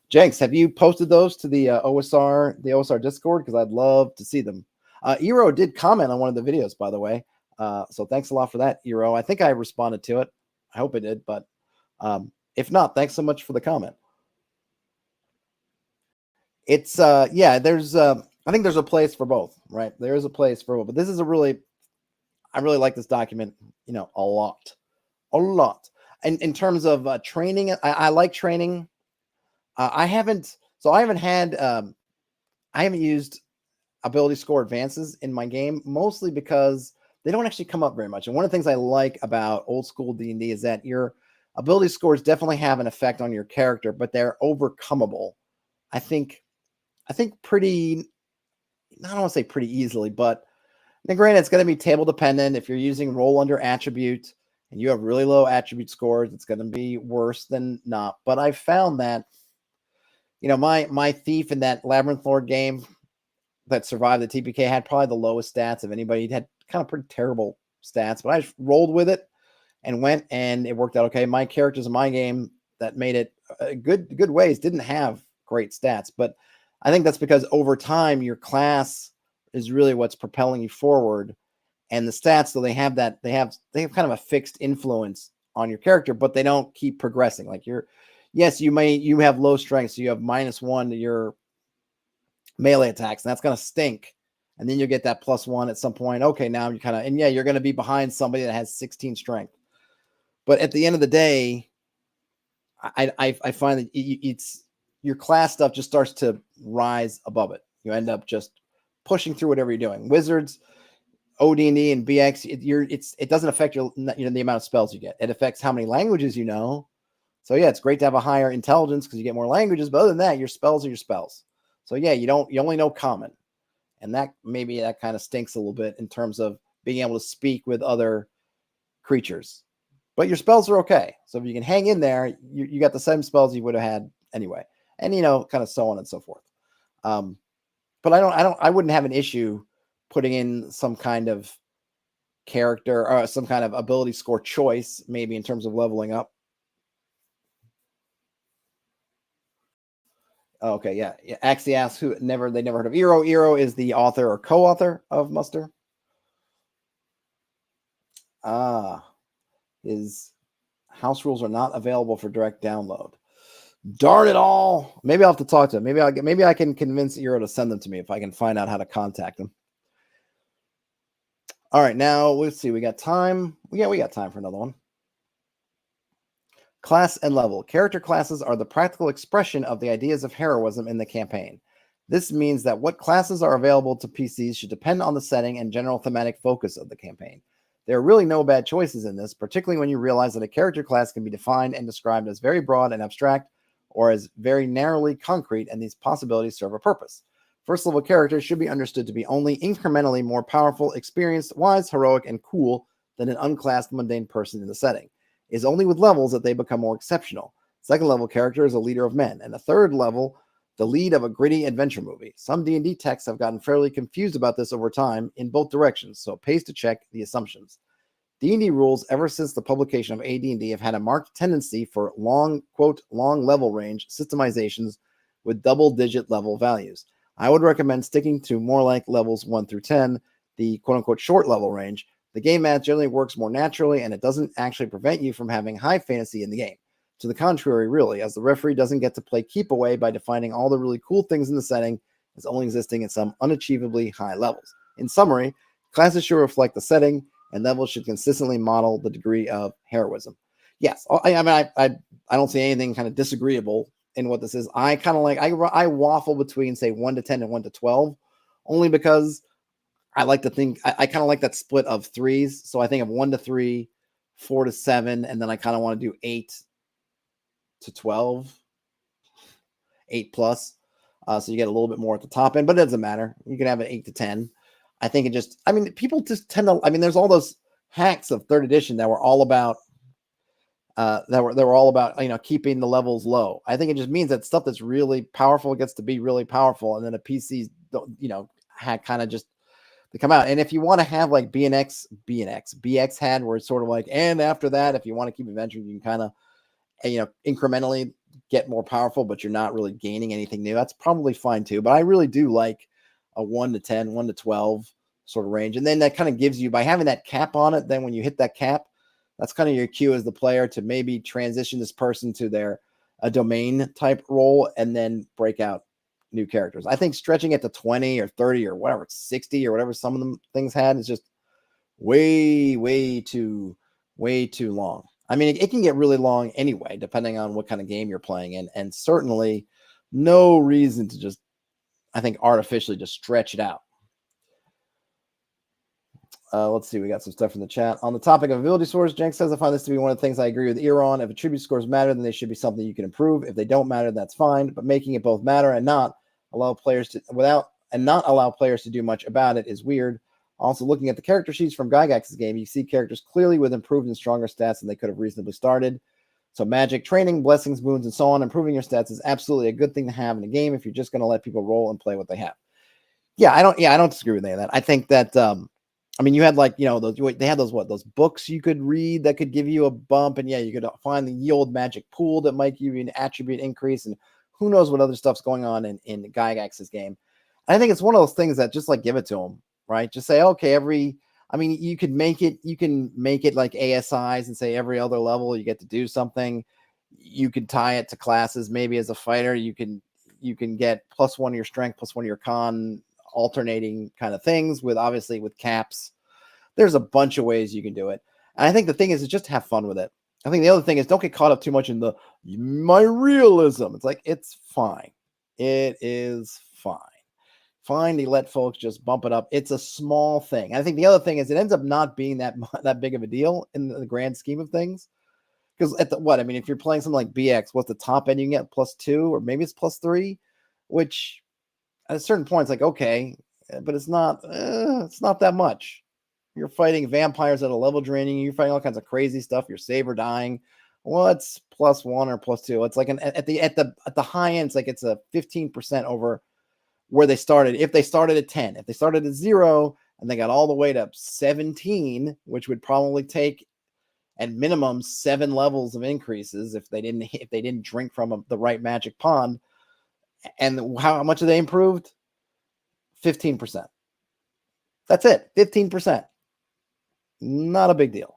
Jenks, have you posted those to the OSR Discord? Because I'd love to see them. Eero did comment on one of the videos, by the way. So thanks a lot for that, Eero. I think I responded to it. I hope I did, but if not, thanks so much for the comment. It's there's I think there's a place for both, right? There is a place for both, but this is I really like this document, a lot. And in terms of training, I like training. I haven't used ability score advances in my game, mostly because they don't actually come up very much. And one of the things I like about old school D&D is that your ability scores definitely have an effect on your character, but they're overcomable. I think pretty, I don't want to say pretty easily, but now granted, it's going to be table dependent. If you're using roll under attribute and you have really low attribute scores, it's going to be worse than not. But I found that, my thief in that Labyrinth Lord game that survived the TPK had probably the lowest stats of anybody. He had kind of pretty terrible stats, but I just rolled with it and went, and it worked out okay. My characters in my game that made it good ways didn't have great stats, but I think that's because over time your class is really what's propelling you forward, and the stats, though they have kind of a fixed influence on your character, but they don't keep progressing. Like you have low strength, so you have -1 to your melee attacks, and that's going to stink. And then you get that +1 at some point. Okay, now you you're going to be behind somebody that has 16 strength. But at the end of the day, I find that it's your class stuff just starts to rise above it. You end up just pushing through whatever you're doing. Wizards, OD&D, and BX, it doesn't affect your the amount of spells you get. It affects how many languages you know. So yeah, it's great to have a higher intelligence because you get more languages. But other than that, your spells are your spells. So yeah, you only know common, and that kind of stinks a little bit in terms of being able to speak with other creatures. But your spells are okay. So if you can hang in there, you got the same spells you would have had anyway, and kind of so on and so forth. But I wouldn't have an issue putting in some kind of character or some kind of ability score choice, maybe in terms of leveling up. Okay, yeah. Axie asks they never heard of Eero. Eero is the author or co-author of Muster. His house rules are not available for direct download. Darn it all. Maybe I'll have to talk to him. Maybe I can convince Eero to send them to me if I can find out how to contact him. All right, now let's see. We got time. Yeah, we got time for another one. Class and level. Character classes are the practical expression of the ideas of heroism in the campaign. This means that what classes are available to PCs should depend on the setting and general thematic focus of the campaign. There are really no bad choices in this, particularly when you realize that a character class can be defined and described as very broad and abstract or as very narrowly concrete, and these possibilities serve a purpose. First level characters should be understood to be only incrementally more powerful, experienced, wise, heroic, and cool than an unclassed mundane person in the setting. It is only with levels that they become more exceptional. Second level character is a leader of men, and the third level, the lead of a gritty adventure movie. Some D&D texts have gotten fairly confused about this over time in both directions, so it pays to check the assumptions. D&D rules ever since the publication of AD&D have had a marked tendency for long level range systemizations with double-digit level values. I would recommend sticking to more like levels 1 through 10, the quote-unquote short level range. The game math generally works more naturally, and it doesn't actually prevent you from having high fantasy in the game. To the contrary, really, as the referee doesn't get to play keep away by defining all the really cool things in the setting as only existing at some unachievably high levels. In summary, classes should reflect the setting, and levels should consistently model the degree of heroism. Yes, I don't see anything kind of disagreeable in what this is. I kind of I waffle between, say, 1 to 10 and 1 to 12, only because I like to think I kind of like that split of threes. So I think of 1 to 3, 4 to 7, and then I kind of want to do 8 to 12, 8 plus. So you get a little bit more at the top end, but it doesn't matter. You can have an 8 to 10. I think people just tend to, there's all those hacks of third edition that were all about, keeping the levels low. I think it just means that stuff that's really powerful gets to be really powerful. And then the PCs don't, kind of just, they come out. And if you want to have like BX had, where it's sort of like, and after that, if you want to keep adventuring, you can kind of, incrementally get more powerful, but you're not really gaining anything new. That's probably fine too. But I really do like a 1 to 10, 1 to 12 sort of range. And then that kind of gives you, by having that cap on it, then when you hit that cap, that's kind of your cue as the player to maybe transition this person to a domain type role and then break out new characters. I think stretching it to 20 or 30 or whatever, 60 or whatever some of them things had is just way too long. I mean, it can get really long anyway, depending on what kind of game you're playing in, and certainly no reason to just, I think, artificially just stretch it out. Let's see. We got some stuff in the chat. On the topic of ability scores, Jenk says, I find this to be one of the things I agree with Ear on. If attribute scores matter, then they should be something you can improve. If they don't matter, that's fine. But making it both matter and not allow players to do much about it is weird. Also, looking at the character sheets from Gygax's game, you see characters clearly with improved and stronger stats than they could have reasonably started. So magic, training, blessings, boons, and so on, improving your stats is absolutely a good thing to have in a game if you're just going to let people roll and play what they have. I don't disagree with any of that. I think that I mean, you had they had those books you could read that could give you a bump, and you could find the yield magic pool that might give you an attribute increase, and who knows what other stuff's going on in Gygax's game. I think it's one of those things that just give it to them, right? Just say, okay, you can make it like ASIs and say every other level you get to do something. You could tie it to classes. Maybe as a fighter, you can get +1 your strength, +1 your con, alternating kind of things with caps. There's a bunch of ways you can do it. And I think the thing is just have fun with it. I think the other thing is don't get caught up too much in my realism. It's it's fine. It is fine. Fine to let folks just bump it up. It's a small thing. And I think the other thing is it ends up not being that big of a deal in the grand scheme of things. Because if you're playing something like BX, what's the top end you can get? +2, or maybe it's +3, which at a certain point, it's okay, but it's not that much. You're fighting vampires at a level draining. You're fighting all kinds of crazy stuff. You're saber dying. Well, it's +1 or +2. It's at the high end, it's a 15% over where they started. If they started at 10, if they started at 0 and they got all the way to 17, which would probably take at minimum 7 levels of increases if they didn't drink from the right magic pond. And how much have they improved? 15%. That's it. 15%. Not a big deal.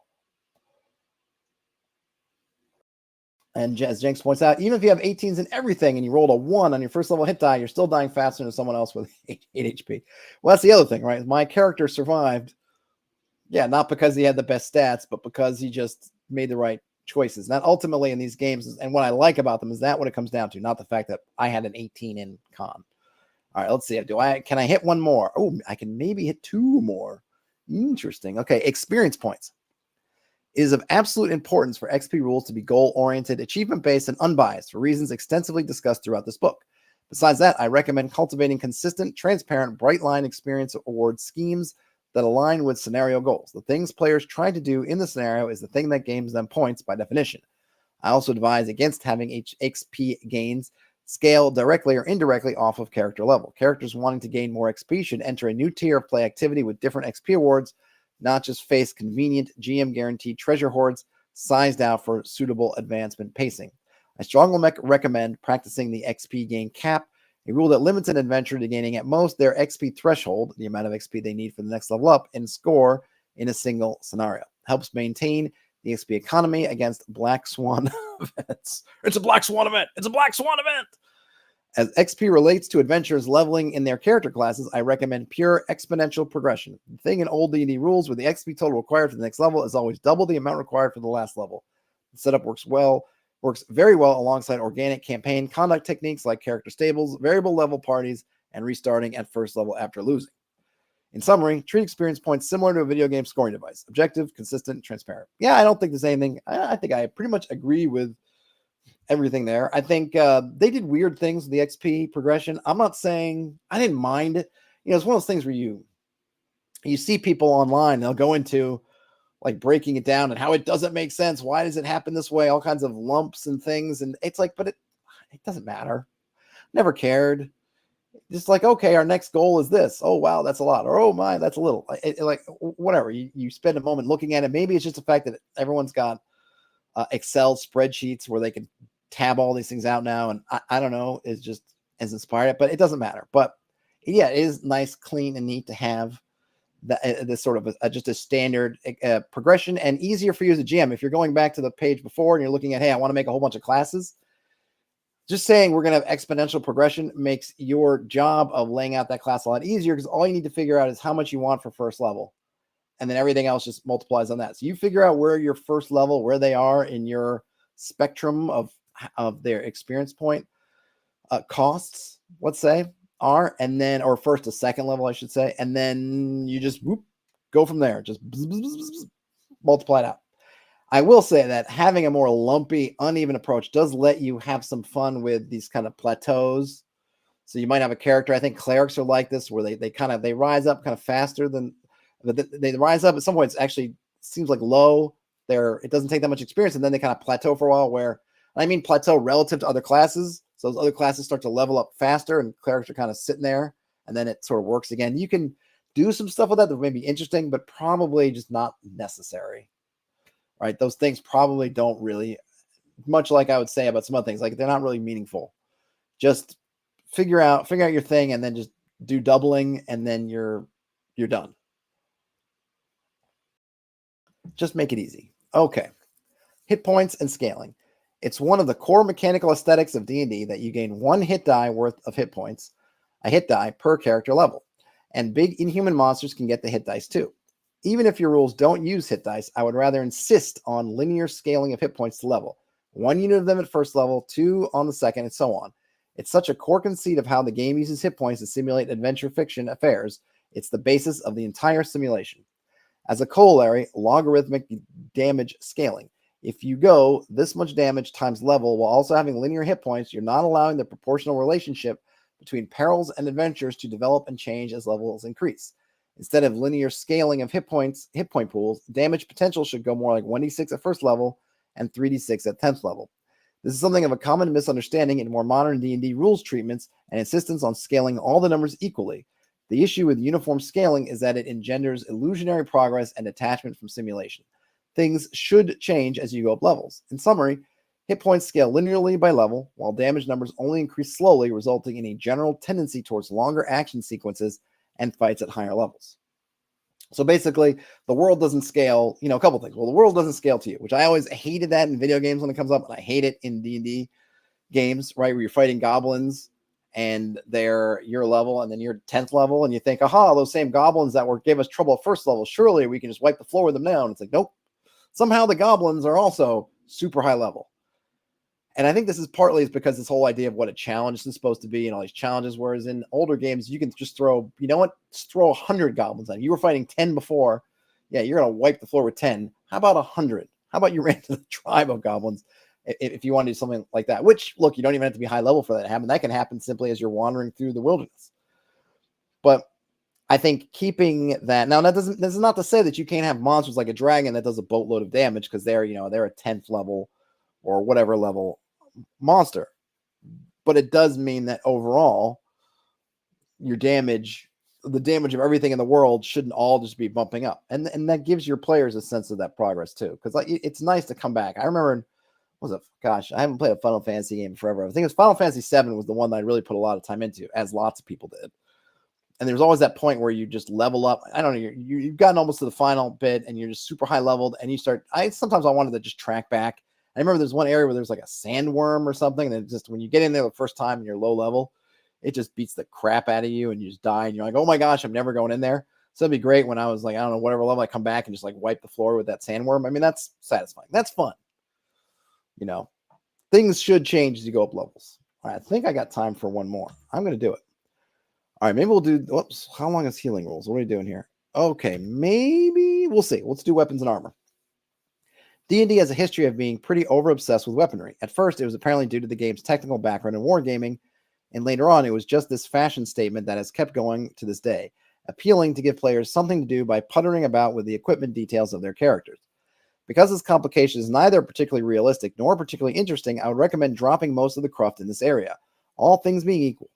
And as Jenks points out, even if you have 18s and everything and you rolled a 1 on your first level hit die, you're still dying faster than someone else with 8 HP. Well, that's the other thing, right? My character survived. Yeah, not because he had the best stats, but because he just made the right choices. Not ultimately in these games, and what I like about them is that what it comes down to, not the fact that I had an 18 in con. All right, let's see. Can I hit one more? Oh, I can maybe hit 2 more. Interesting. Okay, experience points. It is of absolute importance for XP rules to be goal-oriented, achievement-based, and unbiased for reasons extensively discussed throughout this book. Besides that, I recommend cultivating consistent, transparent, bright-line experience award schemes that align with scenario goals. The things players try to do in the scenario is the thing that gains them points by definition. I also advise against having XP gains scale directly or indirectly off of character level. Characters wanting to gain more XP should enter a new tier of play activity with different XP awards, not just face convenient GM guaranteed treasure hoards sized out for suitable advancement pacing. I strongly recommend practicing the XP gain cap, a rule that limits an adventurer to gaining at most their XP threshold, the amount of XP they need for the next level up, and score in a single scenario. Helps maintain the XP economy against Black Swan events. It's a Black Swan event. It's a Black Swan event. As XP relates to adventurers leveling in their character classes, I recommend pure exponential progression. The thing in old D&D rules where the XP total required for the next level is always double the amount required for the last level. The setup works very well alongside organic campaign conduct techniques like character stables, variable level parties, and restarting at first level after losing. In summary, treat experience points similar to a video game scoring device. Objective, consistent, transparent. Yeah, I don't think there's anything. I think I pretty much agree with everything there. I think they did weird things with the XP progression. I'm not saying I didn't mind it. It's one of those things where you see people online, they'll go into breaking it down and how it doesn't make sense. Why does it happen this way? All kinds of lumps and things. And it's but it doesn't matter. Never cared. Just okay, our next goal is this. Oh, wow, that's a lot. Or, oh, my, that's a little. Whatever. You spend a moment looking at it. Maybe it's just the fact that everyone's got Excel spreadsheets where they can tab all these things out now. And I don't know, it's just has inspired it, but it doesn't matter. But yeah, it is nice, clean, and neat to have this sort of just a standard progression, and easier for you as a GM. If you're going back to the page before and you're looking at, hey, I want to make a whole bunch of classes, just saying we're going to have exponential progression makes your job of laying out that class a lot easier, because all you need to figure out is how much you want for first level. And then everything else just multiplies on that. So you figure out where your first level, where they are in your spectrum of their experience point costs, let's say, are, and then, or first to second level, I should say, and then you just go from there, just multiply it out. I will say that having a more lumpy, uneven approach does let you have some fun with these kind of plateaus. So you might have a character, I think clerics are like this, where they rise up kind of faster than, they rise up at some point. It actually seems like low. It doesn't take that much experience, and then they kind of plateau for a while, where I mean plateau relative to other classes. So those other classes start to level up faster, and clerics are kind of sitting there, and then it sort of works again. You can do some stuff with that may be interesting, but probably just not necessary, right? Those things probably don't really, much like I would say about some other things, like they're not really meaningful. Just figure out your thing, and then just do doubling, and then you're done. Just make it easy. Okay. Hit points and scaling. It's one of the core mechanical aesthetics of D&D that you gain 1 hit die worth of hit points, a hit die per character level. And big inhuman monsters can get the hit dice too. Even if your rules don't use hit dice, I would rather insist on linear scaling of hit points to level. 1 unit of them at first level, 2 on the second, and so on. It's such a core conceit of how the game uses hit points to simulate adventure fiction affairs. It's the basis of the entire simulation. As a corollary, logarithmic damage scaling. If you go this much damage times level while also having linear hit points, you're not allowing the proportional relationship between perils and adventures to develop and change as levels increase. Instead of linear scaling of hit point pools, damage potential should go more like 1d6 at first level and 3d6 at 10th level. This is something of a common misunderstanding in more modern D&D rules treatments and insistence on scaling all the numbers equally. The issue with uniform scaling is that it engenders illusionary progress and detachment from simulation. Things should change as you go up levels. In summary, hit points scale linearly by level, while damage numbers only increase slowly, resulting in a general tendency towards longer action sequences and fights at higher levels. So basically, the world doesn't scale, a couple things. Well, the world doesn't scale to you, which I always hated that in video games when it comes up, and I hate it in D&D games, right, where you're fighting goblins, and they're your level, and then you're 10th level, and you think, aha, those same goblins that gave us trouble at first level, surely we can just wipe the floor with them now. And it's like, nope. Somehow the goblins are also super high level. And I think this is partly because this whole idea of what a challenge is supposed to be and all these challenges, whereas in older games, you can just throw, just throw 100 goblins on. You were fighting 10 before. Yeah, you're going to wipe the floor with 10. How about 100? How about you ran to the tribe of goblins if you want to do something like that? Which, look, you don't even have to be high level for that to happen. That can happen simply as you're wandering through the wilderness. But I think keeping that, now this is not to say that you can't have monsters like a dragon that does a boatload of damage, because they're a 10th level or whatever level monster. But it does mean that overall, the damage of everything in the world shouldn't all just be bumping up. And that gives your players a sense of that progress too. Because it's nice to come back. I remember, I haven't played a Final Fantasy game forever. I think it was Final Fantasy 7 was the one that I really put a lot of time into, as lots of people did. And there's always that point where you just level up. I don't know, you've gotten almost to the final bit, and you're just super high leveled, and you start. Sometimes I wanted to just track back. I remember there's one area where there's like a sandworm or something, and it just, when you get in there the first time and you're low level, it just beats the crap out of you, and you just die, and you're like, oh my gosh, I'm never going in there. So it'd be great when I was like, I don't know, whatever level, I come back and just like wipe the floor with that sandworm. I mean, that's satisfying. That's fun. Things should change as you go up levels. All right, I think I got time for one more. I'm going to do it. All right, maybe we'll do, whoops, how long is healing rules? What are we doing here? Okay, maybe, we'll see. Let's do weapons and armor. D&D has a history of being pretty over-obsessed with weaponry. At first, it was apparently due to the game's technical background in wargaming, and later on, it was just this fashion statement that has kept going to this day, appealing to give players something to do by puttering about with the equipment details of their characters. Because this complication is neither particularly realistic nor particularly interesting, I would recommend dropping most of the cruft in this area, all things being equal.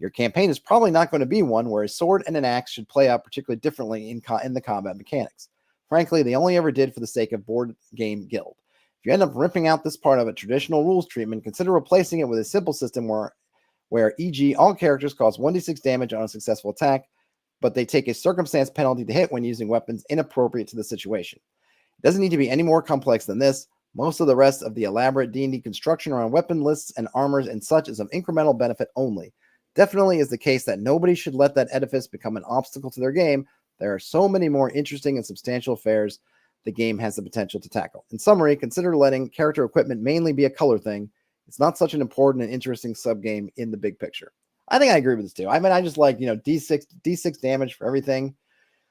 Your campaign is probably not going to be one where a sword and an axe should play out particularly differently in the combat mechanics. Frankly, they only ever did for the sake of board game guild. If you end up ripping out this part of a traditional rules treatment, consider replacing it with a simple system where e.g., all characters cause 1d6 damage on a successful attack, but they take a circumstance penalty to hit when using weapons inappropriate to the situation. It doesn't need to be any more complex than this. Most of the rest of the elaborate D&D construction around weapon lists and armors and such is of incremental benefit only. Definitely is the case that nobody should let that edifice become an obstacle to their game. There are so many more interesting and substantial affairs the game has the potential to tackle. In summary, consider letting character equipment mainly be a color thing. It's not such an important and interesting subgame in the big picture. I think I agree with this too. I mean, I just like, D6 damage for everything.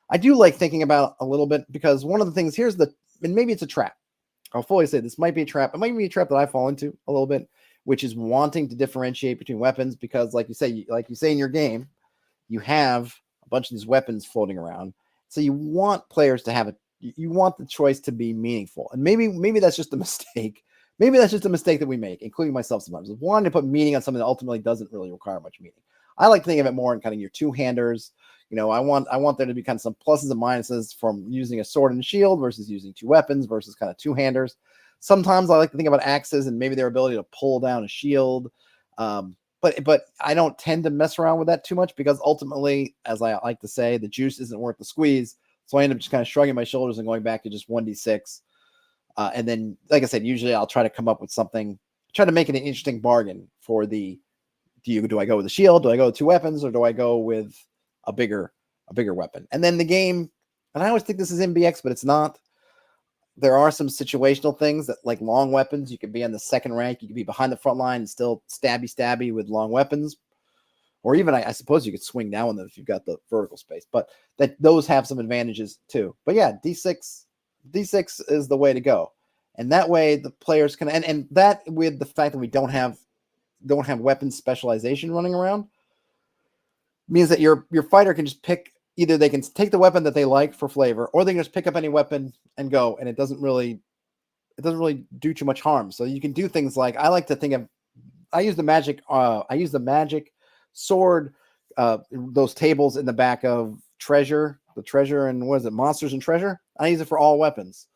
I do like thinking about a little bit because one of the things and maybe it's a trap. I'll fully say this might be a trap. It might be a trap that I fall into a little bit, which is wanting to differentiate between weapons because, like you say in your game, you have a bunch of these weapons floating around. So you want players to you want the choice to be meaningful. And maybe that's just a mistake. Maybe that's just a mistake that we make, including myself sometimes, of wanting to put meaning on something that ultimately doesn't really require much meaning. I like to think of it more in kind of your two-handers. I want there to be kind of some pluses and minuses from using a sword and shield versus using two weapons versus kind of two-handers. Sometimes I like to think about axes and maybe their ability to pull down a shield. But I don't tend to mess around with that too much because ultimately, as I like to say, the juice isn't worth the squeeze. So I end up just kind of shrugging my shoulders and going back to just 1d6. And then, like I said, usually I'll try to come up with something, try to make it an interesting bargain for do I go with the shield? Do I go with two weapons or do I go with a bigger weapon? And then the game, and I always think this is MBX, but it's not. There are some situational things that, like long weapons, you could be on the second rank, you could be behind the front line and still stabby with long weapons. Or even, I suppose you could swing down with them if you've got the vertical space, but those have some advantages too. But yeah, D6 is the way to go. And that way the players can, and that with the fact that we don't have weapon specialization running around means that your fighter can just pick, either they can take the weapon that they like for flavor, or they can just pick up any weapon and go, and it doesn't really do too much harm. So you can do things like, I like to think of, I use the magic sword, those tables in the back of the treasure and what is it, Monsters and Treasure. I use it for all weapons.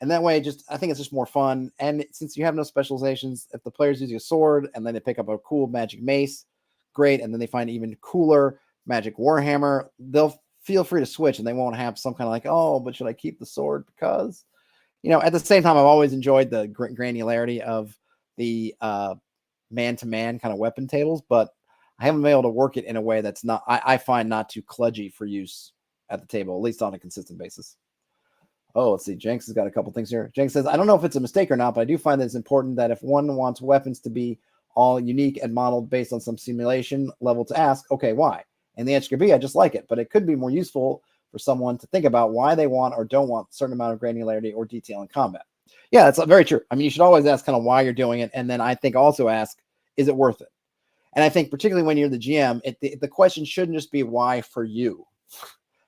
And that way, I think it's just more fun. And since you have no specializations, if the player's using a sword and then they pick up a cool magic mace, great. And then they find an even cooler magic warhammer, they'll feel free to switch and they won't have some kind of like, oh, but should I keep the sword? Because, at the same time, I've always enjoyed the granularity of the man-to-man kind of weapon tables, but I haven't been able to work it in a way that's not, I find not too kludgy for use at the table, at least on a consistent basis. Oh, let's see. Jenks has got a couple things here. Jenks says, I don't know if it's a mistake or not, but I do find that it's important that if one wants weapons to be all unique and modeled based on some simulation level, to ask, okay, why? And the answer could be, I just like it, but it could be more useful for someone to think about why they want or don't want a certain amount of granularity or detail in combat. Yeah, that's very true. I mean, you should always ask kind of why you're doing it. And then I think also ask, is it worth it? And I think particularly when you're the GM, the question shouldn't just be why for you.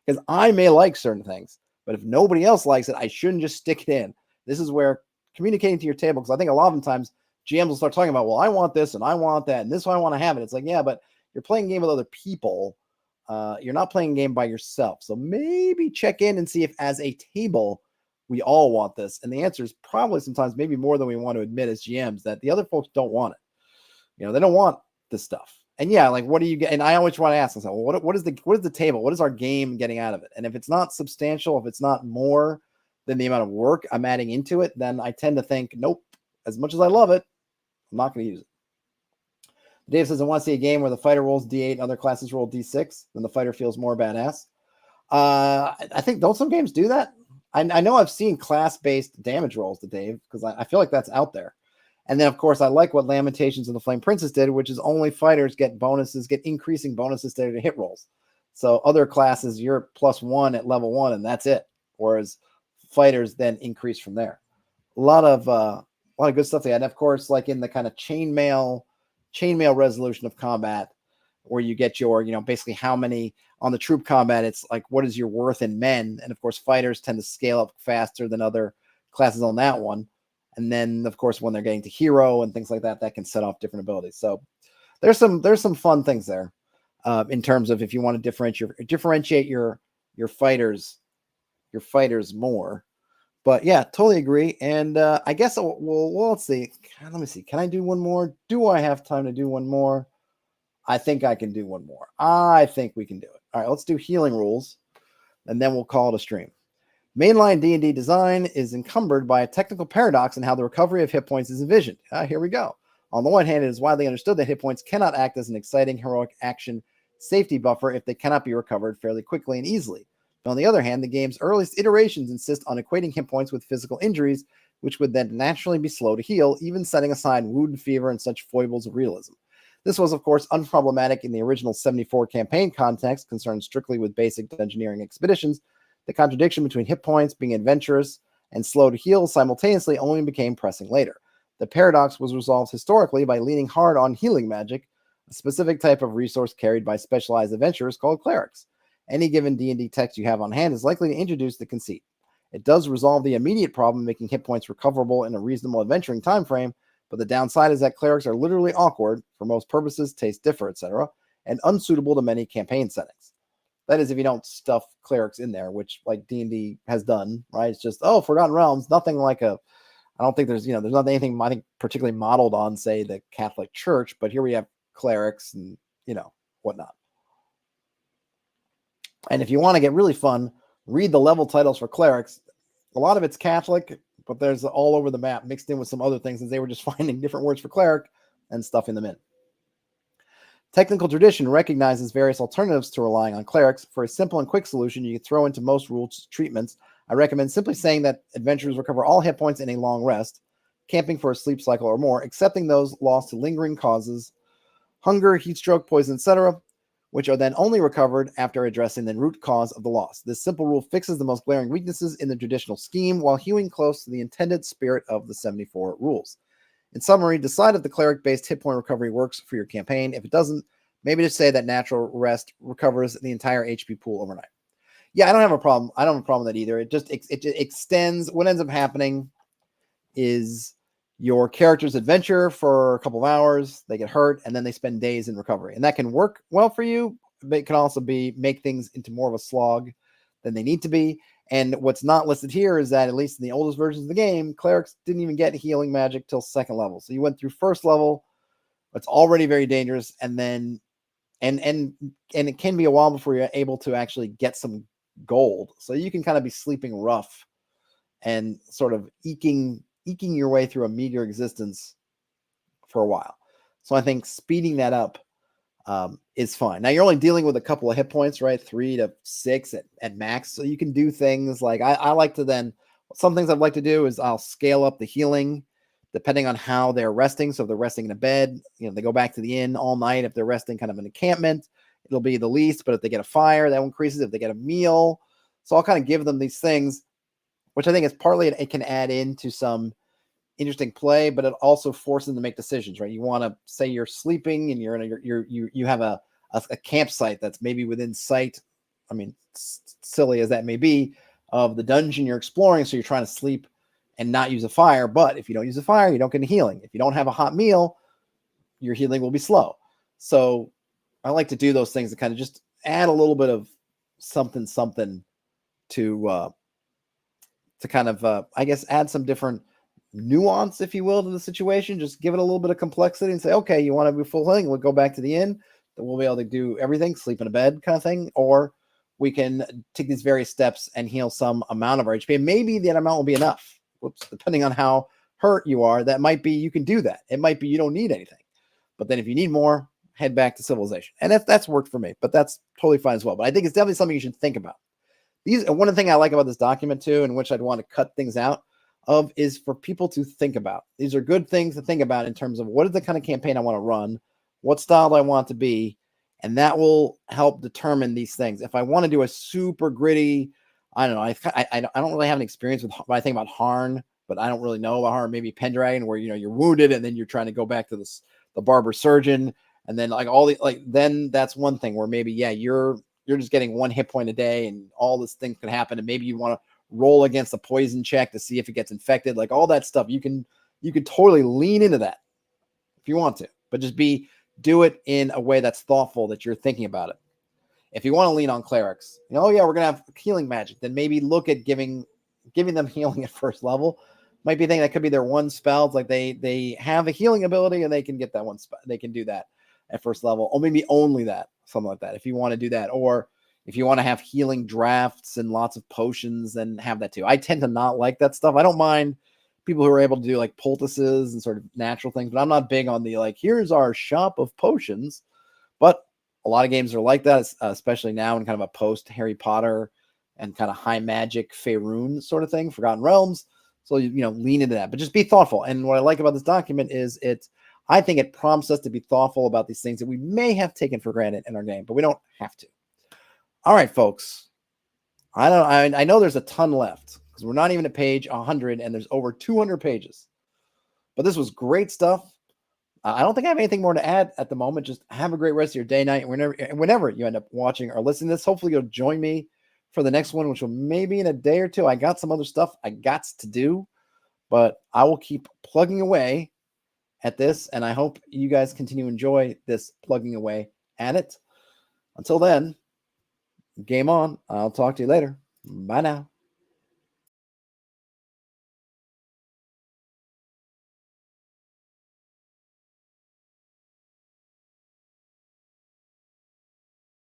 Because I may like certain things, but if nobody else likes it, I shouldn't just stick it in. This is where communicating to your table, because I think a lot of the times GMs will start talking about, well, I want this and I want that, and this is why I want to have it. It's like, yeah, but you're playing a game with other people. You're not playing a game by yourself. So maybe check in and see if as a table, we all want this. And the answer is probably sometimes maybe more than we want to admit as GMs, that the other folks don't want it. They don't want this stuff. And yeah, like, what do you get? And I always want to ask myself, well, what is the table? What is our game getting out of it? And if it's not substantial, if it's not more than the amount of work I'm adding into it, then I tend to think, nope, as much as I love it, I'm not going to use it. Dave says, I want to see a game where the fighter rolls D8 and other classes roll D6, then the fighter feels more badass. I think, don't some games do that? I know I've seen class-based damage rolls to Dave, because I feel like that's out there. And then, of course, I like what Lamentations of the Flame Princess did, which is only fighters get increasing bonuses to hit rolls. So other classes, you're +1 at level 1, and that's it. Whereas fighters then increase from there. A lot of good stuff they had. And of course, like in the kind of chainmail resolution of combat, where you get your, basically how many on the troop combat, it's like, what is your worth in men? And of course, fighters tend to scale up faster than other classes on that one. And then, of course, when they're getting to hero and things like that, that can set off different abilities. So there's some fun things there in terms of if you want to differentiate your fighters more. But yeah, totally agree. And I guess let's see. Let me see. Can I do one more? Do I have time to do one more? I think I can do one more. I think we can do it. All right, let's do healing rules, and then we'll call it a stream. Mainline D&D design is encumbered by a technical paradox in how the recovery of hit points is envisioned. Here we go. On the one hand, it is widely understood that hit points cannot act as an exciting heroic action safety buffer if they cannot be recovered fairly quickly and easily. But on the other hand, the game's earliest iterations insist on equating hit points with physical injuries, which would then naturally be slow to heal, even setting aside wound and fever and such foibles of realism. This was, of course, unproblematic in the original 74 campaign context, concerned strictly with basic dungeoneering expeditions. The contradiction between hit points being adventurous and slow to heal simultaneously only became pressing later. The paradox was resolved historically by leaning hard on healing magic, a specific type of resource carried by specialized adventurers called clerics. Any given D&D text you have on hand is likely to introduce the conceit. It does resolve the immediate problem, making hit points recoverable in a reasonable adventuring time frame, but the downside is that clerics are literally awkward, for most purposes, taste differ, etc., and unsuitable to many campaign settings. That is, if you don't stuff clerics in there, which like D&D has done, right? It's just, Forgotten Realms, nothing like I don't think there's not anything I think particularly modeled on, say, the Catholic Church, but here we have clerics and, whatnot. And if you want to get really fun, read the level titles for clerics. A lot of it's Catholic, but there's all over the map mixed in with some other things, as they were just finding different words for cleric and stuffing them in. Technical tradition recognizes various alternatives to relying on clerics. For a simple and quick solution you can throw into most rules treatments, I recommend simply saying that adventurers recover all hit points in a long rest, camping for a sleep cycle or more, excepting those lost to lingering causes, hunger, heat stroke, poison, etc., which are then only recovered after addressing the root cause of the loss. This simple rule fixes the most glaring weaknesses in the traditional scheme while hewing close to the intended spirit of the 74 rules. In summary, decide if the cleric-based hit point recovery works for your campaign. If it doesn't, maybe just say that natural rest recovers the entire HP pool overnight. Yeah, I don't have a problem. I don't have a problem with that either. It just extends. What ends up happening is your character's adventure for a couple of hours, they get hurt, and then they spend days in recovery. And that can work well for you, but it can also make things into more of a slog than they need to be. And what's not listed here is that, at least in the oldest versions of the game, clerics didn't even get healing magic till second level. So you went through first level, it's already very dangerous, and then and it can be a while before you're able to actually get some gold. So you can kind of be sleeping rough and sort of eking your way through a meager existence for a while. So I think speeding that up is fine. Now you're only dealing with a couple of hit points, right? 3 to 6 at max. So you can do things like I like to then, some things I'd like to do is I'll scale up the healing depending on how they're resting. So if they're resting in a bed, they go back to the inn all night. If they're resting kind of an encampment, it'll be the least. But if they get a fire, that increases. If they get a meal, so I'll kind of give them these things, which I think is partly it can add into some interesting play, but it also forces them to make decisions, right? You want to say you're sleeping and you have a campsite that's maybe within sight. I mean, silly as that may be, of the dungeon you're exploring. So you're trying to sleep and not use a fire. But if you don't use a fire, you don't get any healing. If you don't have a hot meal, your healing will be slow. So I like to do those things to kind of just add a little bit of something to kind of, I guess, add some different nuance, if you will, to the situation. Just give it a little bit of complexity and say, okay, you want to be full healing, we'll go back to the inn, then we'll be able to do everything, sleep in a bed kind of thing. Or we can take these various steps and heal some amount of our HP. And maybe that amount will be enough. Depending on how hurt you are, that might be, you can do that. It might be you don't need anything. But then if you need more, head back to civilization. And that's worked for me, but that's totally fine as well. But I think it's definitely something you should think about. One of the things I like about this document too, in which I'd want to cut things out of, is for people to think about. These are good things to think about in terms of what is the kind of campaign I want to run, what style do I want to be, and that will help determine these things. If I want to do a super gritty, I don't know, I don't really have an experience with what I think about Harn, but I don't really know about Harn. Maybe Pendragon, where you're wounded and then you're trying to go back to the barber surgeon, and then then that's one thing where maybe you're just getting one hit point a day and all this thing can happen, and maybe you want to roll against a poison check to see if it gets infected, like all that stuff. You can totally lean into that if you want to, but just do it in a way that's thoughtful, that you're thinking about it. If you want to lean on clerics, we're going to have healing magic, then maybe look at giving them healing at first level. Might be a thing that could be their one spell. It's like they have a healing ability and they can get that one spell. They can do that at first level, or maybe only that, something like that. If you want to do that, or If you want to have healing drafts and lots of potions, then have that too. I tend to not like that stuff. I don't mind people who are able to do like poultices and sort of natural things, but I'm not big on the like, here's our shop of potions. But a lot of games are like that, especially now in kind of a post Harry Potter and kind of high magic Faerun sort of thing, Forgotten Realms. So, lean into that, but just be thoughtful. And what I like about this document is I think it prompts us to be thoughtful about these things that we may have taken for granted in our game, but we don't have to. All right, folks. I know there's a ton left because we're not even at page 100 and there's over 200 pages. But this was great stuff. I don't think I have anything more to add at the moment. Just have a great rest of your day, night, whenever you end up watching or listening to this. Hopefully you'll join me for the next one, which will maybe in a day or two. I got some other stuff I got to do, but I will keep plugging away at this, and I hope you guys continue to enjoy this plugging away at it. Until then, game on. I'll talk to you later. Bye now.